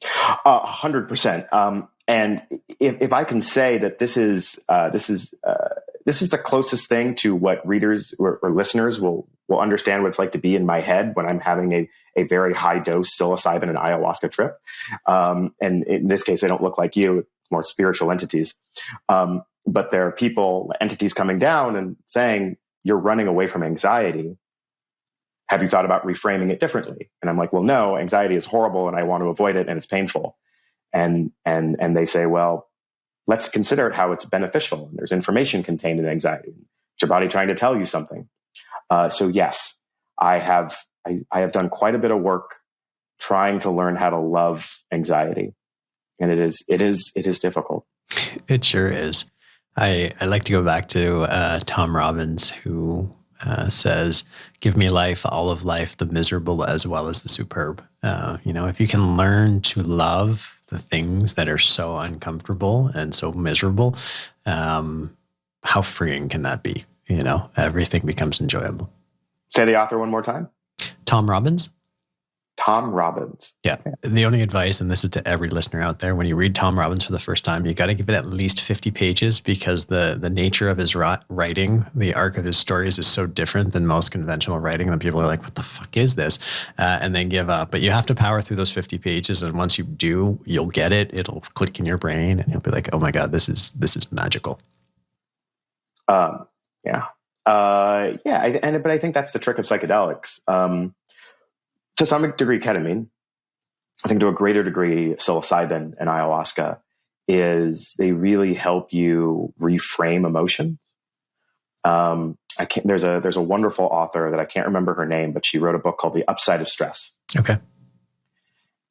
100%. And if I can say that this is the closest thing to what readers or listeners will understand what it's like to be in my head when I'm having a very high dose psilocybin and ayahuasca trip. And in this case, they don't look like you, more spiritual entities. But there are entities coming down and saying, you're running away from anxiety. Have you thought about reframing it differently? And I'm like, well, no, anxiety is horrible and I want to avoid it and it's painful. And they say, well, let's consider it how it's beneficial. There's information contained in anxiety. It's your body trying to tell you something. So yes, I have done quite a bit of work trying to learn how to love anxiety, and it is difficult. It sure is. I like to go back to Tom Robbins, who says, "Give me life, all of life, the miserable as well as the superb." If you can learn to love the things that are so uncomfortable and so miserable, how freeing can that be? Everything becomes enjoyable. Say the author one more time. Tom Robbins. Tom Robbins. Yeah. The only advice, and this is to every listener out there, when you read Tom Robbins for the first time, you got to give it at least 50 pages because the nature of his writing, the arc of his stories is so different than most conventional writing that people are like, what the fuck is this? And they give up. But you have to power through those 50 pages. And once you do, you'll get it. It'll click in your brain and you'll be like, oh my God, this is magical. Yeah. But I think that's the trick of psychedelics. To some degree, ketamine, I think to a greater degree, psilocybin and ayahuasca, is they really help you reframe emotion. There's a wonderful author that I can't remember her name, but she wrote a book called The Upside of Stress. Okay.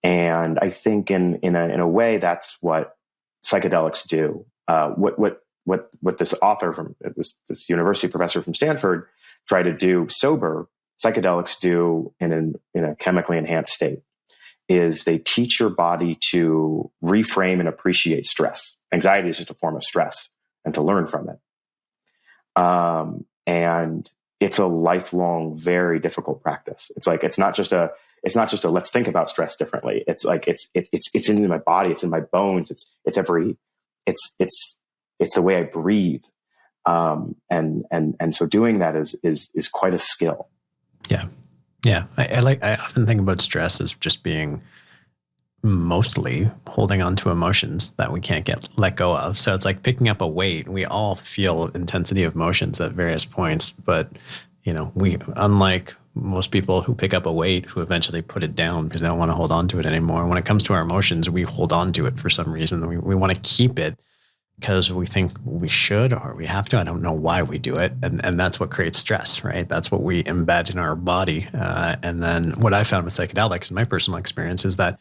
And I think in a way, that's what psychedelics do. What this author from this university professor from Stanford tried to do sober, psychedelics do in a chemically enhanced state, is they teach your body to reframe and appreciate stress. Anxiety is just a form of stress, and to learn from it. And it's a lifelong, very difficult practice. It's not just a let's think about stress differently. It's like it's in my body, it's in my bones, it's the way I breathe. And so doing that is quite a skill. Yeah. Yeah. I often think about stress as just being mostly holding on to emotions that we can't let go of. So it's like picking up a weight. We all feel intensity of emotions at various points, but we, unlike most people who pick up a weight, who eventually put it down because they don't want to hold on to it anymore. When it comes to our emotions, we hold on to it for some reason. We want to keep it because we think we should or we have to. I don't know why we do it. And that's what creates stress, right? That's what we embed in our body. And then what I found with psychedelics in my personal experience is that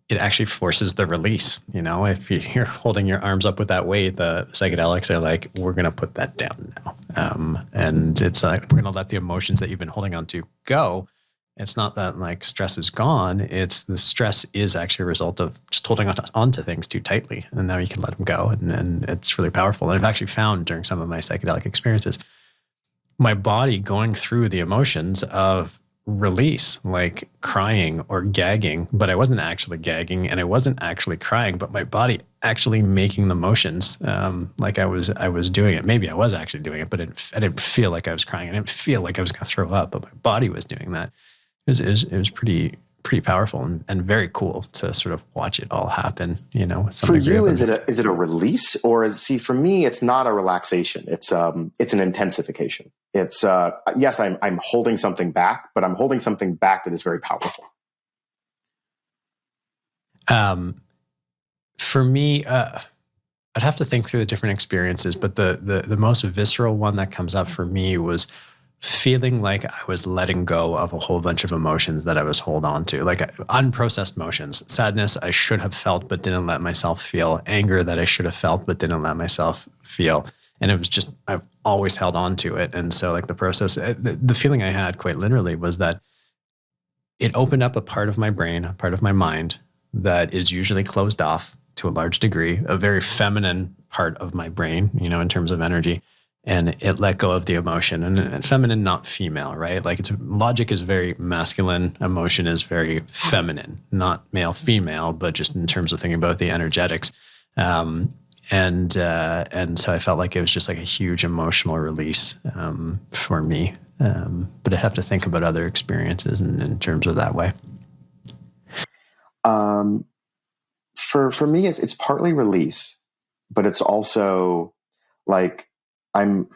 it actually forces the release. If you're holding your arms up with that weight, the psychedelics are like, we're going to put that down now. And it's like, we're going to let the emotions that you've been holding on to go. It's not that like stress is gone. It's the stress is actually a result of just holding on to things too tightly. And now you can let them go. And it's really powerful. And I've actually found during some of my psychedelic experiences, my body going through the emotions of release, like crying or gagging, but I wasn't actually gagging and I wasn't actually crying, but my body actually making the motions, like I was doing it. Maybe I was actually doing it, but I didn't feel like I was crying. I didn't feel like I was going to throw up, but my body was doing that. It was pretty powerful and very cool to sort of watch it all happen. For you, is it a release, or for me, it's not a relaxation. It's an intensification. It's yes, I'm holding something back, but I'm holding something back that is very powerful. For me, I'd have to think through the different experiences, but the most visceral one that comes up for me was feeling like I was letting go of a whole bunch of emotions that I was holding on to, like unprocessed emotions. Sadness I should have felt but didn't let myself feel. Anger that I should have felt but didn't let myself feel. And it was just, I've always held on to it. And so like the process, the feeling I had quite literally was that it opened up a part of my brain, a part of my mind that is usually closed off to a large degree, a very feminine part of my brain, in terms of energy. And it let go of the emotion, and feminine, not female, right? Like logic is very masculine. Emotion is very feminine, not male, female, but just in terms of thinking about the energetics. And so I felt like it was just like a huge emotional release, for me. But I'd have to think about other experiences in terms of that way. For me, it's partly release, but it's also like, I'm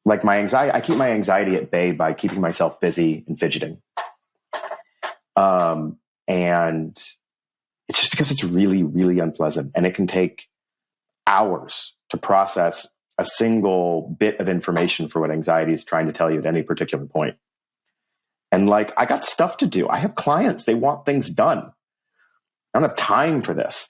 like my anxiety. I keep my anxiety at bay by keeping myself busy and fidgeting. And it's just because it's really, really unpleasant, and it can take hours to process a single bit of information for what anxiety is trying to tell you at any particular point. And like, I got stuff to do. I have clients. They want things done. I don't have time for this.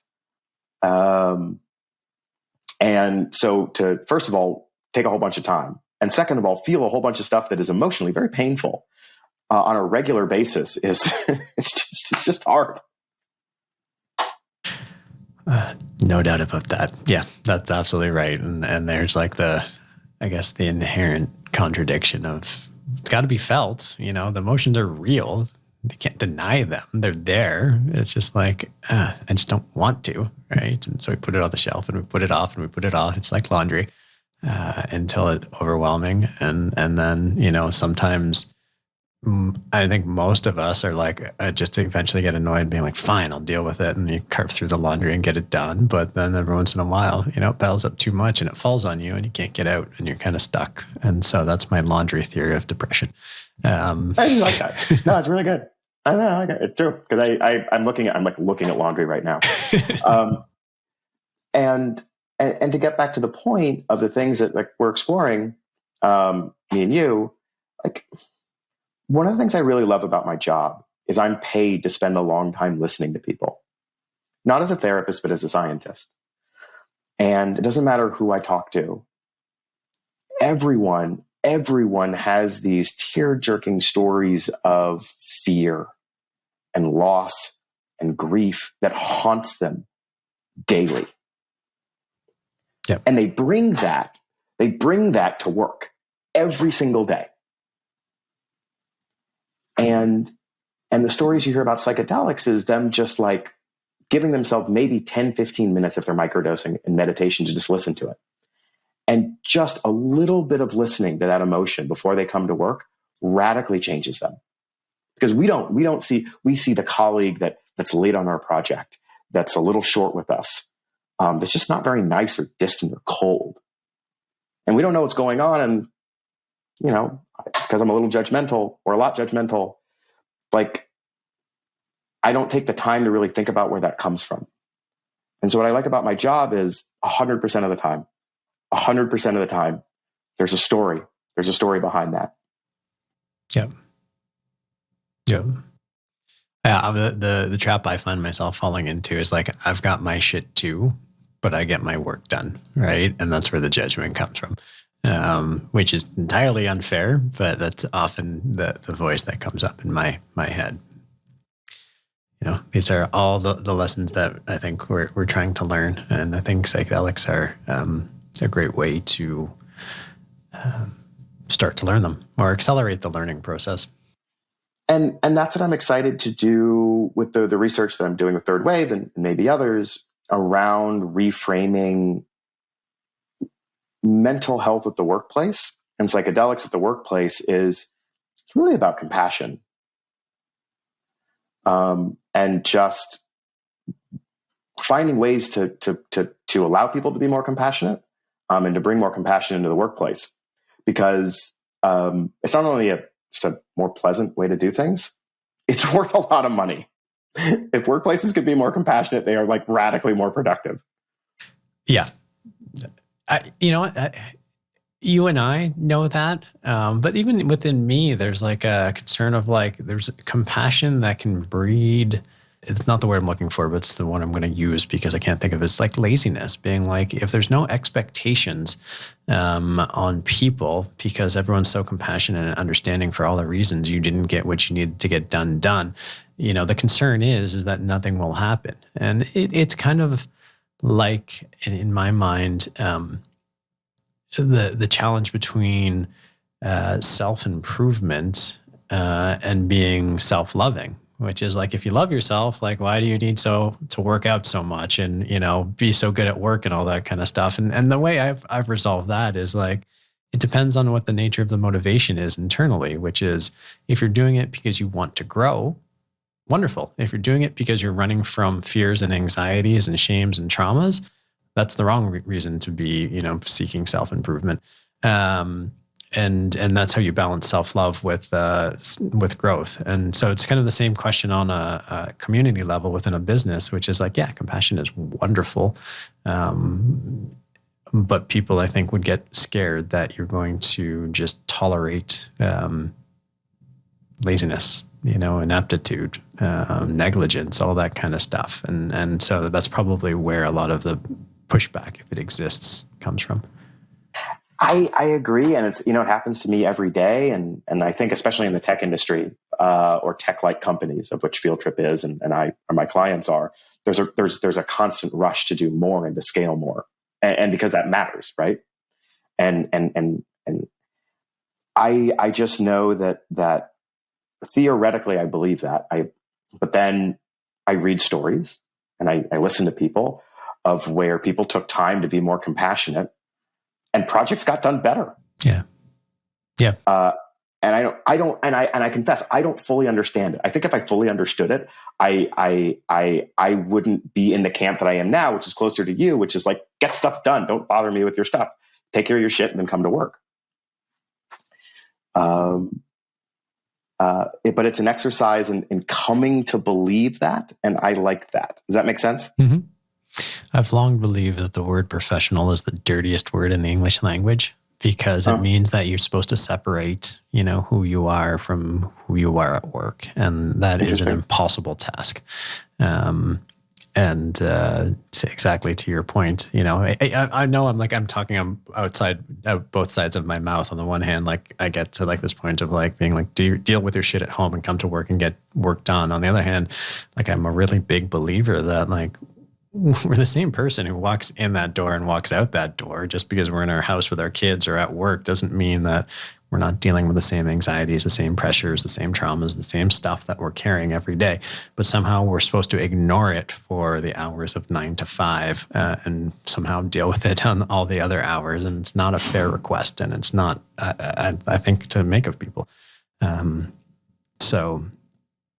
And so first of all, take a whole bunch of time. And second of all, feel a whole bunch of stuff that is emotionally very painful on a regular basis is it's just hard. No doubt about that. Yeah, that's absolutely right. And there's like the inherent contradiction of it's got to be felt. You know, the emotions are real. You can't deny them. They're there. It's just like, I just don't want to, right? And so we put it on the shelf and we put it off and we put it off. It's like laundry until it's overwhelming. And then, you know, sometimes I think most of us are like, just eventually get annoyed being like, fine, I'll deal with it. And you carve through the laundry and get it done. But then every once in a while, you know, it piles up too much and it falls on you and you can't get out and you're kind of stuck. And so that's my laundry theory of depression. I like that. No, it's really good. I like it. It's true. Because I'm looking at laundry right now. And to get back to the point of the things that like we're exploring, me and you, like, one of the things I really love about my job is I'm paid to spend a long time listening to people, not as a therapist, but as a scientist. And it doesn't matter who I talk to. Everyone has these tear-jerking stories of fear and loss and grief that haunts them daily. Yep. And they bring that to work every single day. And the stories you hear about psychedelics is them just like giving themselves maybe 10, 15 minutes if they're microdosing in meditation to just listen to it. And just a little bit of listening to that emotion before they come to work radically changes them. Because we see the colleague that's late on our project, that's a little short with us, that's just not very nice or distant or cold. And we don't know what's going on. And, you know, because I'm a little judgmental or a lot judgmental, like I don't take the time to really think about where that comes from. And so what I like about my job is 100% of the time, there's a story. There's a story behind that. Yeah. Yeah. Yeah. The trap I find myself falling into is like, I've got my shit too, but I get my work done. Right. And that's where the judgment comes from. Which is entirely unfair, but that's often the voice that comes up in my head. You know, these are all the lessons that I think we're trying to learn. And I think psychedelics are a great way to start to learn them or accelerate the learning process. And that's what I'm excited to do with the research that I'm doing with Third Wave and maybe others around reframing mental health at the workplace and psychedelics at the workplace is it's really about compassion. And just finding ways to allow people to be more compassionate, and to bring more compassion into the workplace, because it's not only just a more pleasant way to do things, it's worth a lot of money. If workplaces could be more compassionate, they are like radically more productive. Yeah. You and I know that, but even within me, there's like a concern of like, there's compassion that can breed, it's not the word I'm looking for, but it's the one I'm going to use because I can't think of it. It's like laziness, being like, if there's no expectations on people because everyone's so compassionate and understanding for all the reasons you didn't get what you needed to get done, you know, the concern is that nothing will happen. And it's kind of like, in my mind, the challenge between self-improvement and being self-loving, which is like, if you love yourself, like, why do you need to work out so much and, you know, be so good at work and all that kind of stuff? And the way I've resolved that is like, it depends on what the nature of the motivation is internally, which is if you're doing it because you want to grow, wonderful. If you're doing it because you're running from fears and anxieties and shames and traumas, that's the wrong reason to be, you know, seeking self-improvement. And that's how you balance self-love with growth. And so it's kind of the same question on a community level within a business, which is like, yeah, compassion is wonderful. But people, I think, would get scared that you're going to just tolerate laziness, you know, ineptitude, negligence, all that kind of stuff. And so that's probably where a lot of the pushback, if it exists, comes from. I agree. And it's, it happens to me every day. And I think especially in the tech industry, or tech-like companies, of which Field Trip is, and my clients are, there's a constant rush to do more and to scale more. And because that matters, right? And I just know that theoretically I believe that. But then I read stories and I listen to people of where people took time to be more compassionate and projects got done better. Yeah. Yeah. And I confess, I don't fully understand it. I think if I fully understood it, I wouldn't be in the camp that I am now, which is closer to you, which is like, get stuff done. Don't bother me with your stuff. Take care of your shit and then come to work. But it's an exercise in coming to believe that. And I like that. Does that make sense? Mm-hmm. I've long believed that the word professional is the dirtiest word in the English language, because it means that you're supposed to separate, who you are from who you are at work. And that is an impossible task. Exactly to your point, I know I'm talking, out both sides of my mouth. On the one hand, like I get to like this point of like being like, do you deal with your shit at home and come to work and get work done? On the other hand, like I'm a really big believer that like we're the same person who walks in that door and walks out that door. Just because we're in our house with our kids or at work doesn't mean that we're not dealing with the same anxieties, the same pressures, the same traumas, the same stuff that we're carrying every day. But somehow we're supposed to ignore it for the hours of 9 to 5 and somehow deal with it on all the other hours. And it's not a fair request. And it's not, I think, to make of people. But on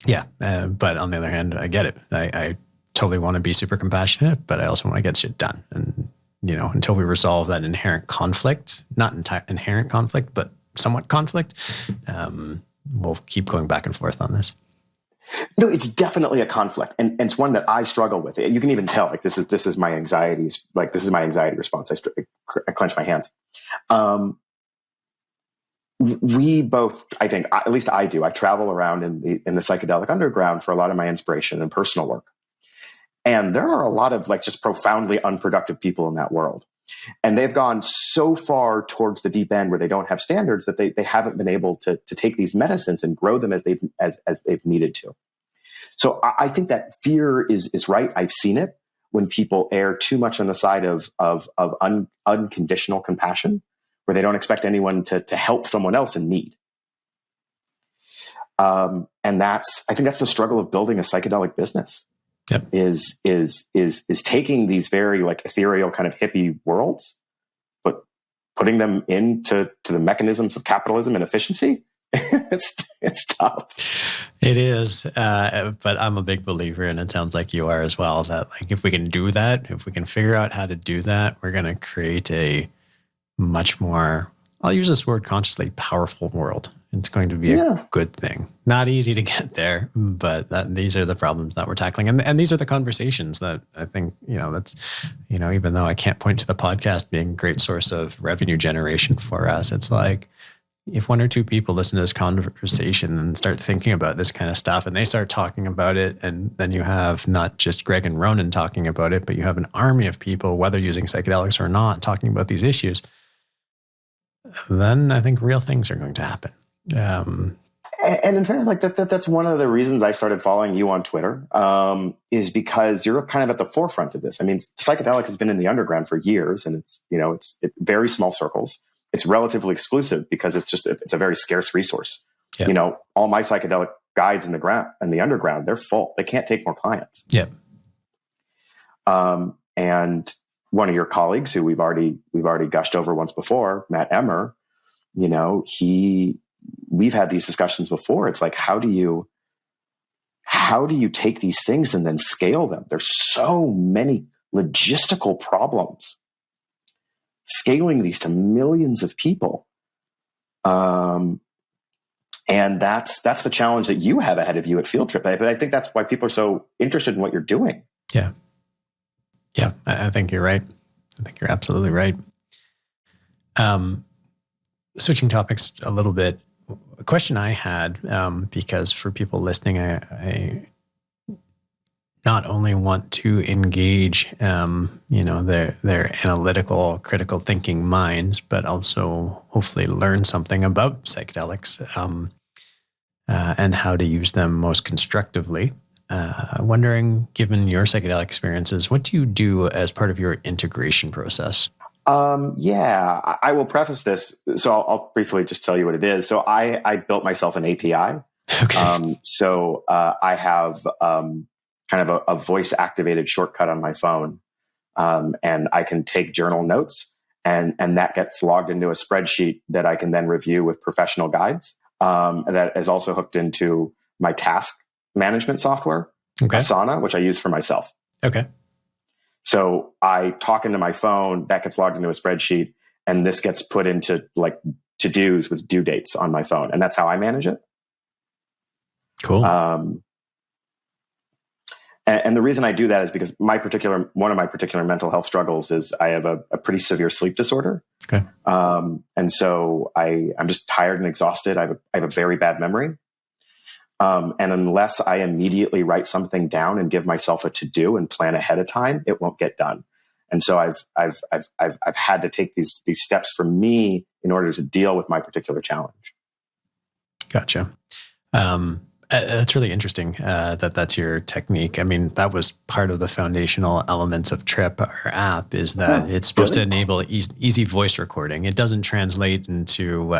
the other hand, I get it. I totally want to be super compassionate, but I also want to get shit done. And, until we resolve that inherent conflict, not inherent conflict, but somewhat conflict, we'll keep going back and forth on this. No, it's definitely a conflict. And it's one that I struggle with. You can even tell, like, this is my anxieties. Like, this is my anxiety response. I clench my hands. We both, I think, at least I do. I travel around in the psychedelic underground for a lot of my inspiration and personal work. And there are a lot of like just profoundly unproductive people in that world. And they've gone so far towards the deep end where they don't have standards that they haven't been able to take these medicines and grow them as they've needed to. So I think that fear is right. I've seen it when people err too much on the side of unconditional compassion, where they don't expect anyone to help someone else in need. And I think that's the struggle of building a psychedelic business. Yep. Is taking these very like ethereal kind of hippie worlds, but putting them into the mechanisms of capitalism and efficiency. it's tough. It is, but I'm a big believer, and it sounds like you are as well, that like if we can do that, if we can figure out how to do that, we're going to create a much more, I'll use this word consciously, powerful world. It's going to be a good thing. Not easy to get there, but these are the problems that we're tackling. And these are the conversations that I think, that's, even though I can't point to the podcast being a great source of revenue generation for us, it's like, if one or two people listen to this conversation and start thinking about this kind of stuff and they start talking about it, and then you have not just Greg and Ronan talking about it, but you have an army of people, whether using psychedelics or not, talking about these issues, then I think real things are going to happen. And in fairness, like that's one of the reasons I started following you on Twitter, is because you're kind of at the forefront of this. I mean, psychedelic has been in the underground for years, and it's very small circles. It's relatively exclusive because it's a very scarce resource. Yeah. All my psychedelic guides in the underground, they're full. They can't take more clients. Yeah. And one of your colleagues who we've already gushed over once before, Matt Emmer, we've had these discussions before. It's like, how do you take these things and then scale them? There's so many logistical problems scaling these to millions of people. And that's the challenge that you have ahead of you at Field Trip. But I think that's why people are so interested in what you're doing. Yeah. Yeah. I think you're right. I think you're absolutely right. Switching topics a little bit, a question I had, because for people listening, I not only want to engage, their analytical, critical thinking minds, but also hopefully learn something about psychedelics and how to use them most constructively. Wondering, given your psychedelic experiences, what do you do as part of your integration process? I will preface this. So I'll briefly just tell you what it is. So I built myself an API. Okay. I have kind of a voice activated shortcut on my phone. And I can take journal notes and that gets logged into a spreadsheet that I can then review with professional guides. That is also hooked into my task management software, Asana, which I use for myself. Okay. So I talk into my phone, that gets logged into a spreadsheet, and this gets put into like to-dos with due dates on my phone. And that's how I manage it. Cool. And the reason I do that is because one of my particular mental health struggles is I have a pretty severe sleep disorder. Okay. And so I'm just tired and exhausted. I have a very bad memory. And unless I immediately write something down and give myself a to-do and plan ahead of time, it won't get done. And so I've had to take these steps for me in order to deal with my particular challenge. Gotcha. That's really interesting that's your technique. I mean, that was part of the foundational elements of Trip, our app, is that it's supposed to enable easy voice recording. It doesn't translate into,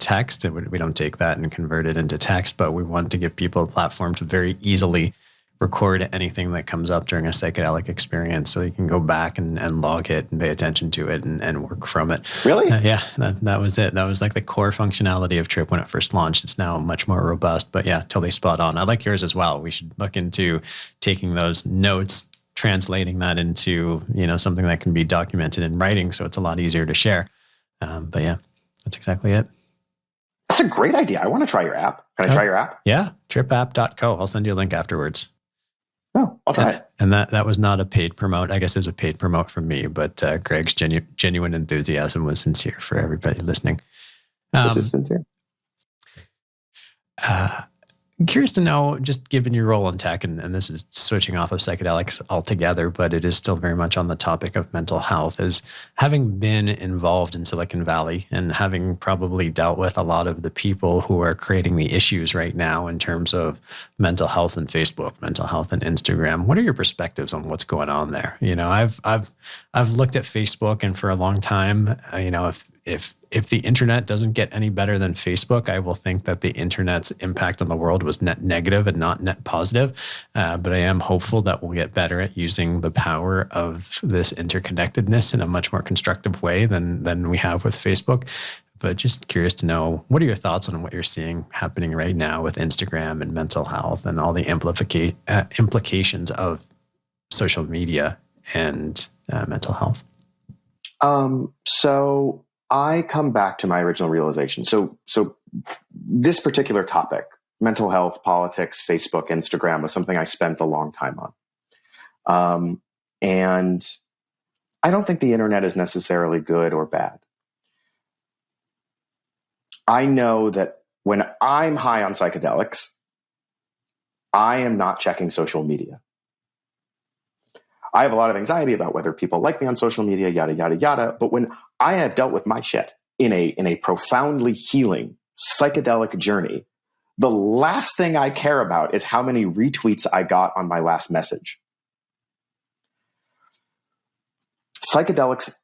text. We don't take that and convert it into text, but we want to give people a platform to very easily record anything that comes up during a psychedelic experience, so you can go back and log it and pay attention to it and work from it. Really? Yeah, that was it. That was like the core functionality of Trip when it first launched. It's now much more robust, but yeah, totally spot on. I like yours as well. We should look into taking those notes, translating that into, something that can be documented in writing, so it's a lot easier to share. But yeah, that's exactly it. That's a great idea. I want to try your app. Can I try your app? Yeah, tripapp.co. I'll send you a link afterwards. Oh, I'll try it. And that was not a paid promote. I guess it was a paid promote from me, but Greg's genuine enthusiasm was sincere for everybody listening. This is sincere. I'm curious to know, just given your role in tech, and this is switching off of psychedelics altogether, but it is still very much on the topic of mental health, is having been involved in Silicon Valley and having probably dealt with a lot of the people who are creating the issues right now in terms of mental health and Facebook, mental health and Instagram. What are your perspectives on what's going on there? I've looked at Facebook, and for a long time, if the internet doesn't get any better than Facebook, I will think that the internet's impact on the world was net negative and not net positive. But I am hopeful that we'll get better at using the power of this interconnectedness in a much more constructive way than we have with Facebook. But just curious to know, what are your thoughts on what you're seeing happening right now with Instagram and mental health and all the implications of social media and mental health? So I come back to my original realization. So this particular topic, mental health, politics, Facebook, Instagram, was something I spent a long time on. And I don't think the internet is necessarily good or bad. I know that when I'm high on psychedelics, I am not checking social media. I have a lot of anxiety about whether people like me on social media, yada, yada, yada. But when I have dealt with my shit in a profoundly healing psychedelic journey, the last thing I care about is how many retweets I got on my last message. Psychedelics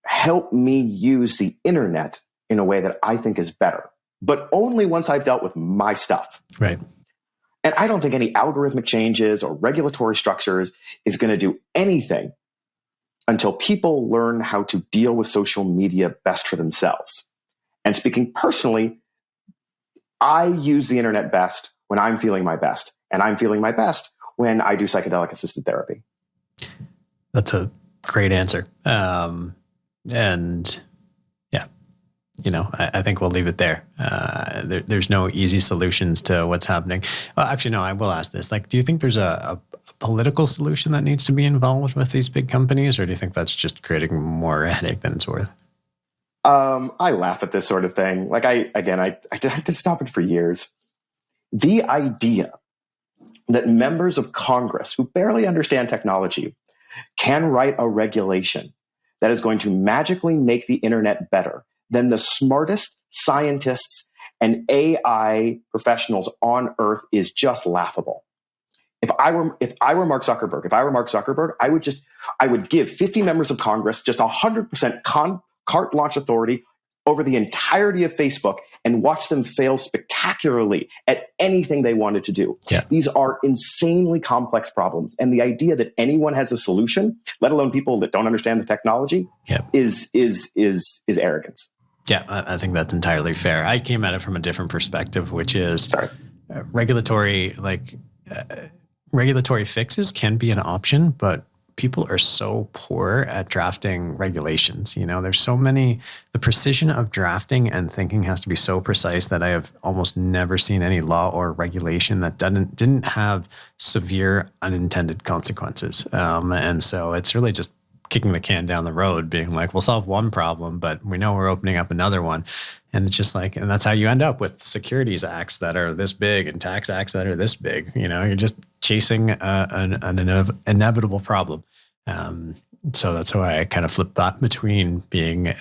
help me use the internet in a way that I think is better, but only once I've dealt with my stuff. Right. And I don't think any algorithmic changes or regulatory structures is going to do anything until people learn how to deal with social media best for themselves. And speaking personally, I use the internet best when I'm feeling my best. And I'm feeling my best when I do psychedelic assisted therapy. That's a great answer. And yeah, I think we'll leave it there. There's no easy solutions to what's happening. Actually, no, I will ask this. Do you think there's a political solution that needs to be involved with these big companies, or do you think that's just creating more headache than it's worth? I laugh at this sort of thing. I had to stop it for years. The idea that members of Congress who barely understand technology can write a regulation that is going to magically make the internet better, then the smartest scientists and AI professionals on earth is just laughable. If I were Mark Zuckerberg, I would give 50 members of Congress just 100% carte blanche authority over the entirety of Facebook and watch them fail spectacularly at anything they wanted to do. Yeah. These are insanely complex problems. And the idea that anyone has a solution, let alone people that don't understand the technology, is arrogance. Yeah, I think that's entirely fair. I came at it from a different perspective, which is regulatory fixes can be an option, but people are so poor at drafting regulations. There's so many, the precision of drafting and thinking has to be so precise that I have almost never seen any law or regulation that didn't have severe unintended consequences. And so it's really just kicking the can down the road, being like, we'll solve one problem, but we know we're opening up another one. And it's just like, and that's how you end up with securities acts that are this big and tax acts that are this big. You're just chasing an inevitable problem. So that's why I kind of flip that between being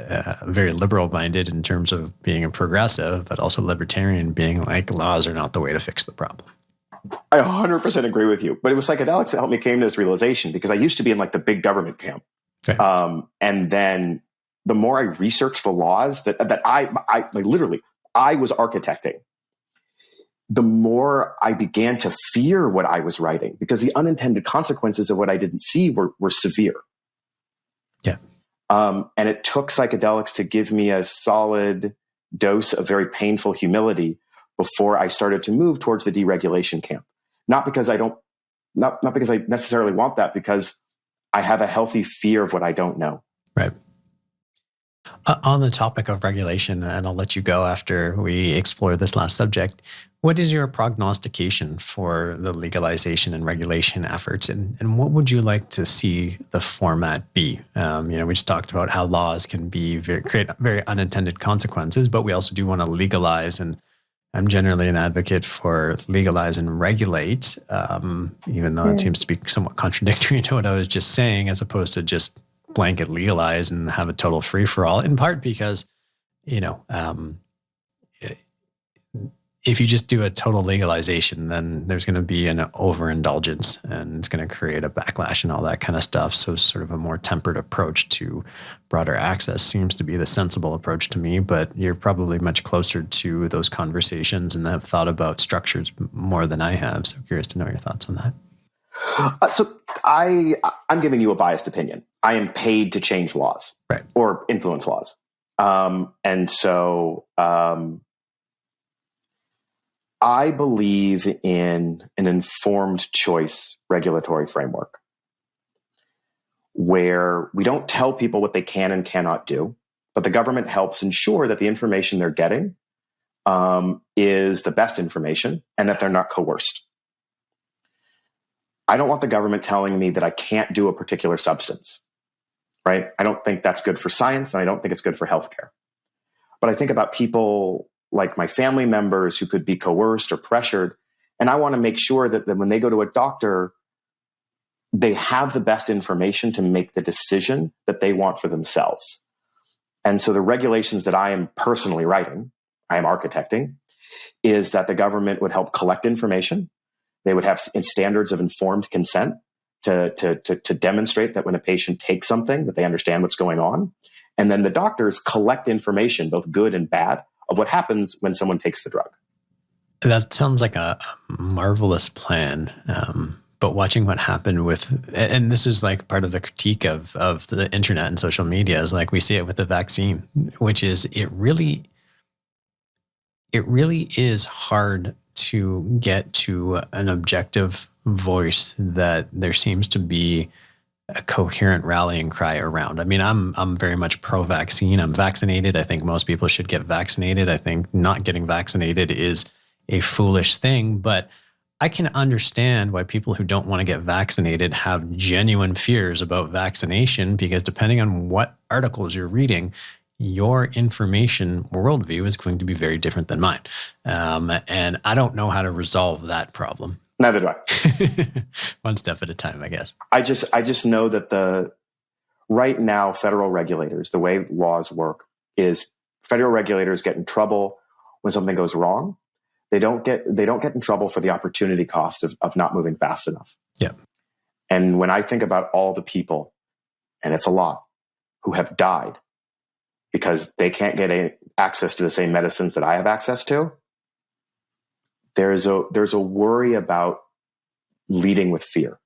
very liberal minded in terms of being a progressive, but also libertarian, being like laws are not the way to fix the problem. I 100% agree with you. But it was psychedelics that helped me came to this realization, because I used to be in like the big government camp. Okay. And then the more I researched the laws that I was architecting, the more I began to fear what I was writing, because the unintended consequences of what I didn't see were severe. Yeah. And it took psychedelics to give me a solid dose of very painful humility before I started to move towards the deregulation camp. Not because I necessarily want that, because I have a healthy fear of what I don't know. Right. On the topic of regulation, and I'll let you go after we explore this last subject, what is your prognostication for the legalization and regulation efforts? And what would you like to see the format be? We just talked about how laws can create very unintended consequences, but we also do want to legalize, and I'm generally an advocate for legalize and regulate, even though it seems to be somewhat contradictory to what I was just saying, as opposed to just blanket legalize and have a total free for all, in part because, if you just do a total legalization, then there's going to be an overindulgence and it's going to create a backlash and all that kind of stuff. So sort of a more tempered approach to broader access seems to be the sensible approach to me, but you're probably much closer to those conversations and have thought about structures more than I have. So curious to know your thoughts on that. So I'm giving you a biased opinion. I am paid to change laws, right, or influence laws. And so I believe in an informed choice regulatory framework where we don't tell people what they can and cannot do, but the government helps ensure that the information they're getting is the best information and that they're not coerced. I don't want the government telling me that I can't do a particular substance, right? I don't think that's good for science, and I don't think it's good for healthcare. But I think about people like my family members who could be coerced or pressured, and I want to make sure that when they go to a doctor, they have the best information to make the decision that they want for themselves. And so the regulations that I am personally writing, I am architecting, is that the government would help collect information. They would have standards of informed consent to demonstrate that when a patient takes something, that they understand what's going on. And then the doctors collect information, both good and bad, of what happens when someone takes the drug. That sounds like a marvelous plan. But watching what happened with, and this is like part of the critique of the internet and social media, is like we see it with the vaccine, which is it really is hard to get to an objective voice that there seems to be a coherent rallying cry around. I mean, I'm very much pro-vaccine. I'm vaccinated. I think most people should get vaccinated. I think not getting vaccinated is a foolish thing, but I can understand why people who don't want to get vaccinated have genuine fears about vaccination, because depending on what articles you're reading, your information worldview is going to be very different than mine. And I don't know how to resolve that problem. Neither do I. One step at a time, I guess. I just know that right now, federal regulators, the way laws work is federal regulators get in trouble when something goes wrong. They don't get in trouble for the opportunity cost of not moving fast enough. Yeah. And when I think about all the people, and it's a lot, who have died because they can't get access to the same medicines that I have access to, there's a worry about leading with fear.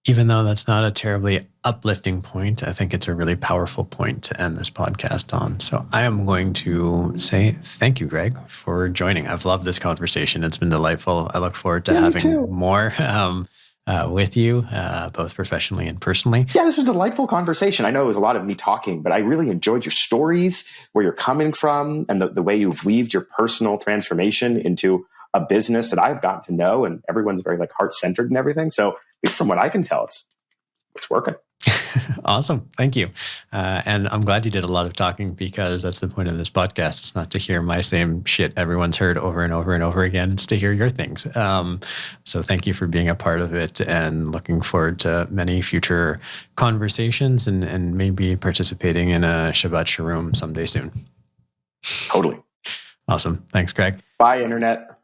Even though that's not a terribly uplifting point, I think it's a really powerful point to end this podcast on. So I am going to say thank you, Greg, for joining. I've loved this conversation. It's been delightful. I look forward to having more with you, both professionally and personally. Yeah, this was a delightful conversation. I know it was a lot of me talking, but I really enjoyed your stories, where you're coming from, and the way you've weaved your personal transformation into a business that I've gotten to know, and everyone's very heart-centered and everything. So at least from what I can tell, it's working. Awesome. Thank you. And I'm glad you did a lot of talking, because that's the point of this podcast. It's not to hear my same shit everyone's heard over and over and over again. It's to hear your things. So thank you for being a part of it, and looking forward to many future conversations and maybe participating in a Shabbat Sharoom someday soon. Totally. Awesome. Thanks, Greg. Bye, Internet.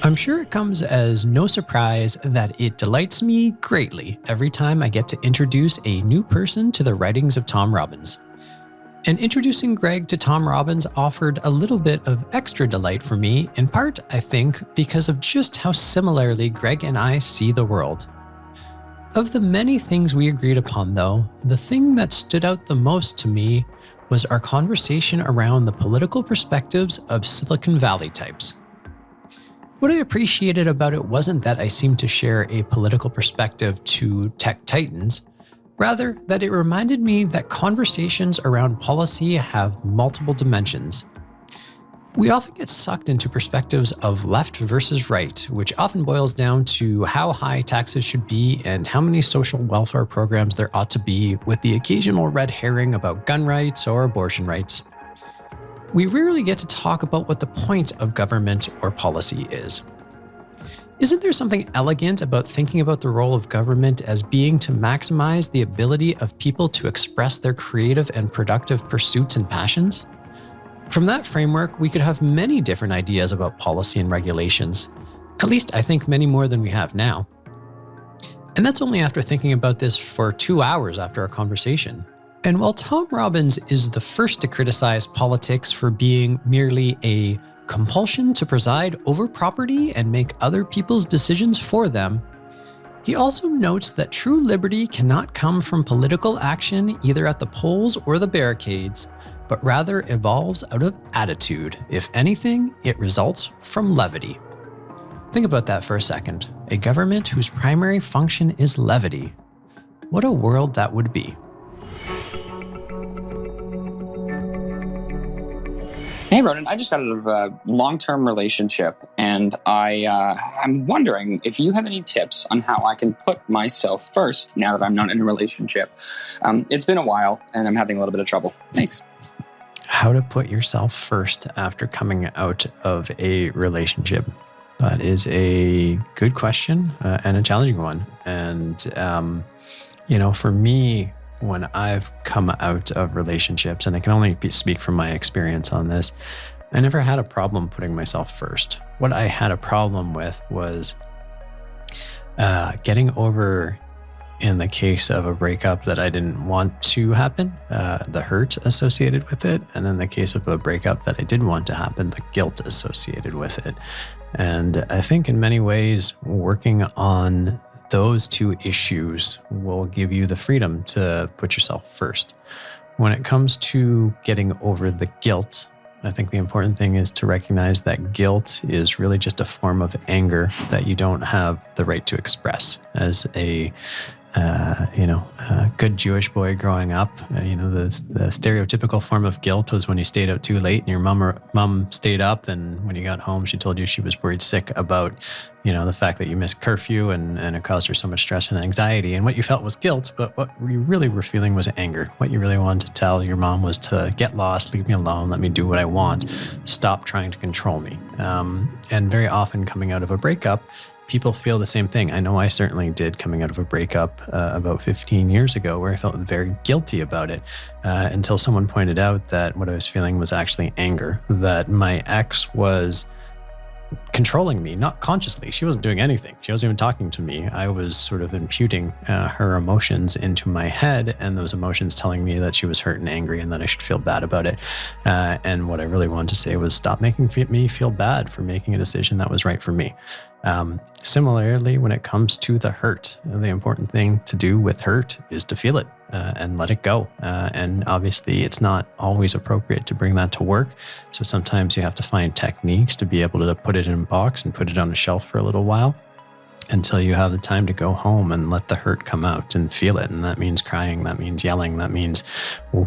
I'm sure it comes as no surprise that it delights me greatly every time I get to introduce a new person to the writings of Tom Robbins. And introducing Greg to Tom Robbins offered a little bit of extra delight for me, in part, I think, because of just how similarly Greg and I see the world. Of the many things we agreed upon, though, the thing that stood out the most to me was our conversation around the political perspectives of Silicon Valley types. What I appreciated about it wasn't that I seemed to share a political perspective to tech titans, rather that it reminded me that conversations around policy have multiple dimensions. We often get sucked into perspectives of left versus right, which often boils down to how high taxes should be and how many social welfare programs there ought to be, with the occasional red herring about gun rights or abortion rights. We rarely get to talk about what the point of government or policy is. Isn't there something elegant about thinking about the role of government as being to maximize the ability of people to express their creative and productive pursuits and passions? From that framework, we could have many different ideas about policy and regulations. At least I think many more than we have now. And that's only after thinking about this for 2 hours after our conversation. And while Tom Robbins is the first to criticize politics for being merely a compulsion to preside over property and make other people's decisions for them, he also notes that true liberty cannot come from political action either at the polls or the barricades, but rather evolves out of attitude. If anything, it results from levity. Think about that for a second. A government whose primary function is levity. What a world that would be. Hey, Ronan, I just got out of a long-term relationship, and I'm wondering if you have any tips on how I can put myself first now that I'm not in a relationship. It's been a while, and I'm having a little bit of trouble. Thanks. How to put yourself first after coming out of a relationship? That is a good question and a challenging one. And, for me, when I've come out of relationships, and I can only speak from my experience on this, I never had a problem putting myself first. What I had a problem with was getting over, in the case of a breakup that I didn't want to happen, the hurt associated with it. And in the case of a breakup that I did want to happen, the guilt associated with it. And I think in many ways, working on those two issues will give you the freedom to put yourself first. When it comes to getting over the guilt, I think the important thing is to recognize that guilt is really just a form of anger that you don't have the right to express as a good Jewish boy growing up. The stereotypical form of guilt was when you stayed out too late and your mom stayed up, and when you got home, she told you she was worried sick about, the fact that you missed curfew and it caused her so much stress and anxiety. And what you felt was guilt, but what you really were feeling was anger. What you really wanted to tell your mom was to get lost, leave me alone, let me do what I want, stop trying to control me. And very often coming out of a breakup, people feel the same thing. I know I certainly did coming out of a breakup about 15 years ago, where I felt very guilty about it until someone pointed out that what I was feeling was actually anger, that my ex was controlling me, not consciously. She wasn't doing anything. She wasn't even talking to me. I was sort of imputing her emotions into my head, and those emotions telling me that she was hurt and angry and that I should feel bad about it. And what I really wanted to say was stop making me feel bad for making a decision that was right for me. Similarly, when it comes to the hurt, the important thing to do with hurt is to feel it and let it go. And obviously, it's not always appropriate to bring that to work. So sometimes you have to find techniques to be able to put it in a box and put it on a shelf for a little while until you have the time to go home and let the hurt come out and feel it. And that means crying, that means yelling, that means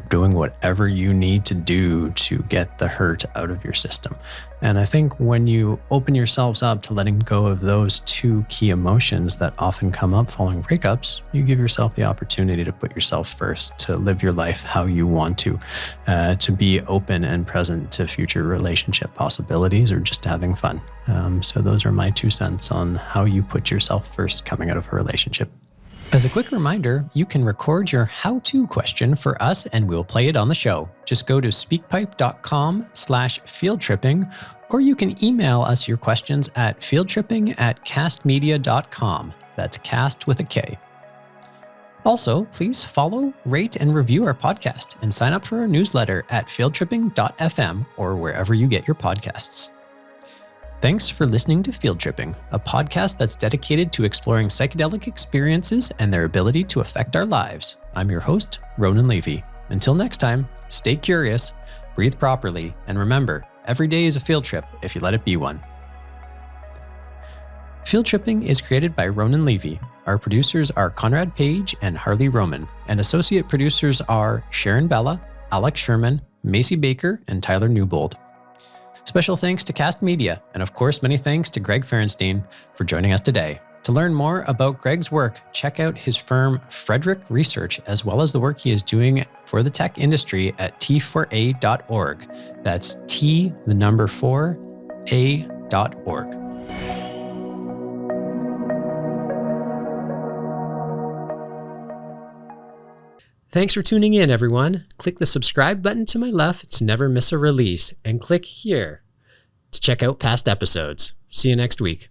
doing whatever you need to do to get the hurt out of your system. And I think when you open yourselves up to letting go of those two key emotions that often come up following breakups, you give yourself the opportunity to put yourself first, to live your life how you want to be open and present to future relationship possibilities or just having fun. So those are my 2 cents on how you put yourself first coming out of a relationship. As a quick reminder, you can record your how-to question for us and we'll play it on the show. Just go to speakpipe.com/fieldtripping, or you can email us your questions at fieldtripping@castmedia.com. That's cast with a K. Also, please follow, rate, and review our podcast and sign up for our newsletter at fieldtripping.fm or wherever you get your podcasts. Thanks for listening to Field Tripping, a podcast that's dedicated to exploring psychedelic experiences and their ability to affect our lives. I'm your host, Ronan Levy. Until next time, stay curious, breathe properly, and remember, every day is a field trip if you let it be one. Field Tripping is created by Ronan Levy. Our producers are Conrad Page and Harley Roman, and associate producers are Sharon Bella, Alex Sherman, Macy Baker, and Tyler Newbold. Special thanks to Cast Media, and of course, many thanks to Greg Ferenstein for joining us today. To learn more about Greg's work, check out his firm Frederick Research, as well as the work he is doing for the tech industry at T4A.org. That's T4A.org. Thanks for tuning in, everyone. Click the subscribe button to my left to never miss a release, and click here to check out past episodes. See you next week.